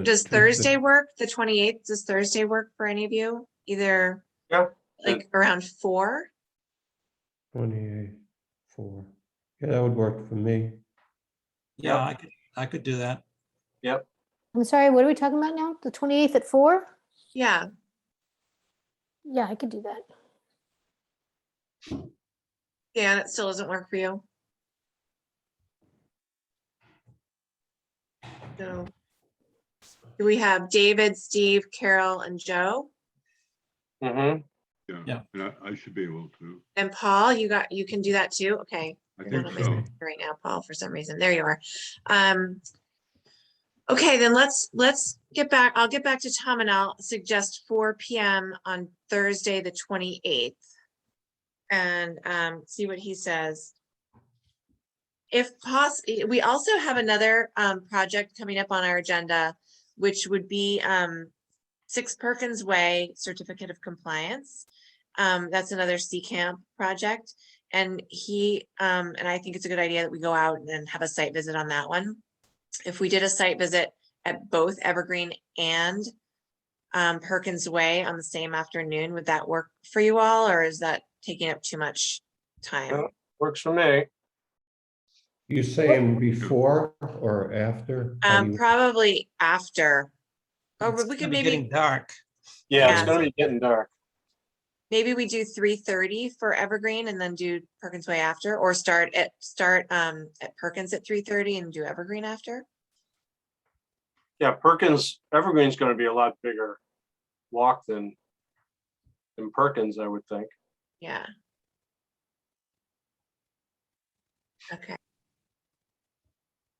Does Thursday work? The 28th, does Thursday work for any of you? Either
yeah,
like around 4?
28, 4. Yeah, that would work for me.
Yeah, I could do that.
yep.
I'm sorry, what are we talking about now? The 28th at 4?
Yeah.
Yeah, I could do that.
Yeah, it still doesn't work for you. So do we have David, Steve, Carol, and Joe?
Mm-hmm.
Yeah,
Yeah.
and I should be able to.
And Paul, you can do that too? Okay.
I
You're not
think
on my
so.
screen right now, Paul, for some reason. There you are. Okay, then let's get back. I'll get back to Tom and I'll suggest 4 p.m. on Thursday, the 28th. And see what he says. If possible, we also have another project coming up on our agenda, which would be 6 Perkins Way Certificate of Compliance. That's another CCAMP project. And and I think it's a good idea that we go out and have a site visit on that one. If we did a site visit at both Evergreen and Perkins Way on the same afternoon, would that work for you all, or is that taking up too much time?
Yeah. Works for me.
You saying before or after? How do you-
Probably after. Or
It's
we could
gonna be
maybe,
getting dark.
Yeah, it's
Yeah.
gonna be getting dark.
maybe we do 3:30 for Evergreen and then do Perkins Way after, or start at Perkins at 3:30 and do Evergreen after.
Yeah, Evergreen's gonna be a lot bigger walk than Perkins, I would think.
Yeah. Okay.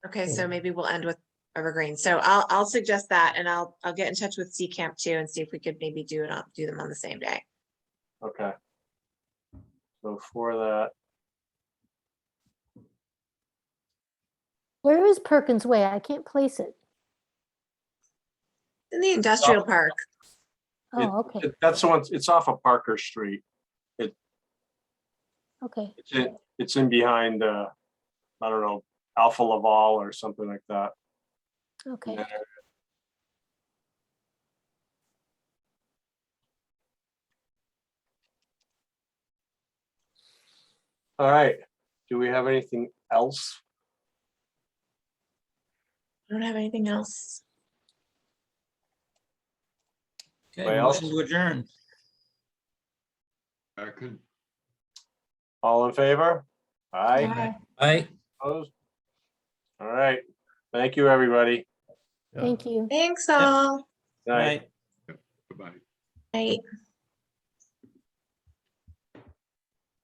Okay, so maybe we'll end with Evergreen. So I'll suggest that, and I'll get in touch with CCAMP too and see if we could maybe do them on the same day.
Okay. So for that,
Where is Perkins Way? I can't place it.
In the industrial park.
Oh, okay,
that's the one, it's off of Parker Street.
okay.
It's in behind, I don't know, Alpha Laval or something like that.
Okay.
Yeah. All right. Do we have anything else?
I don't have anything else.
Okay,
Anybody else?
motion to adjourn.
Second.
All in favor? Aye.
Bye.
I,
Opposed? All right. Thank you, everybody.
Yeah.
Thank you.
Thanks all.
Good night.
Right.
Bye-bye.
Bye.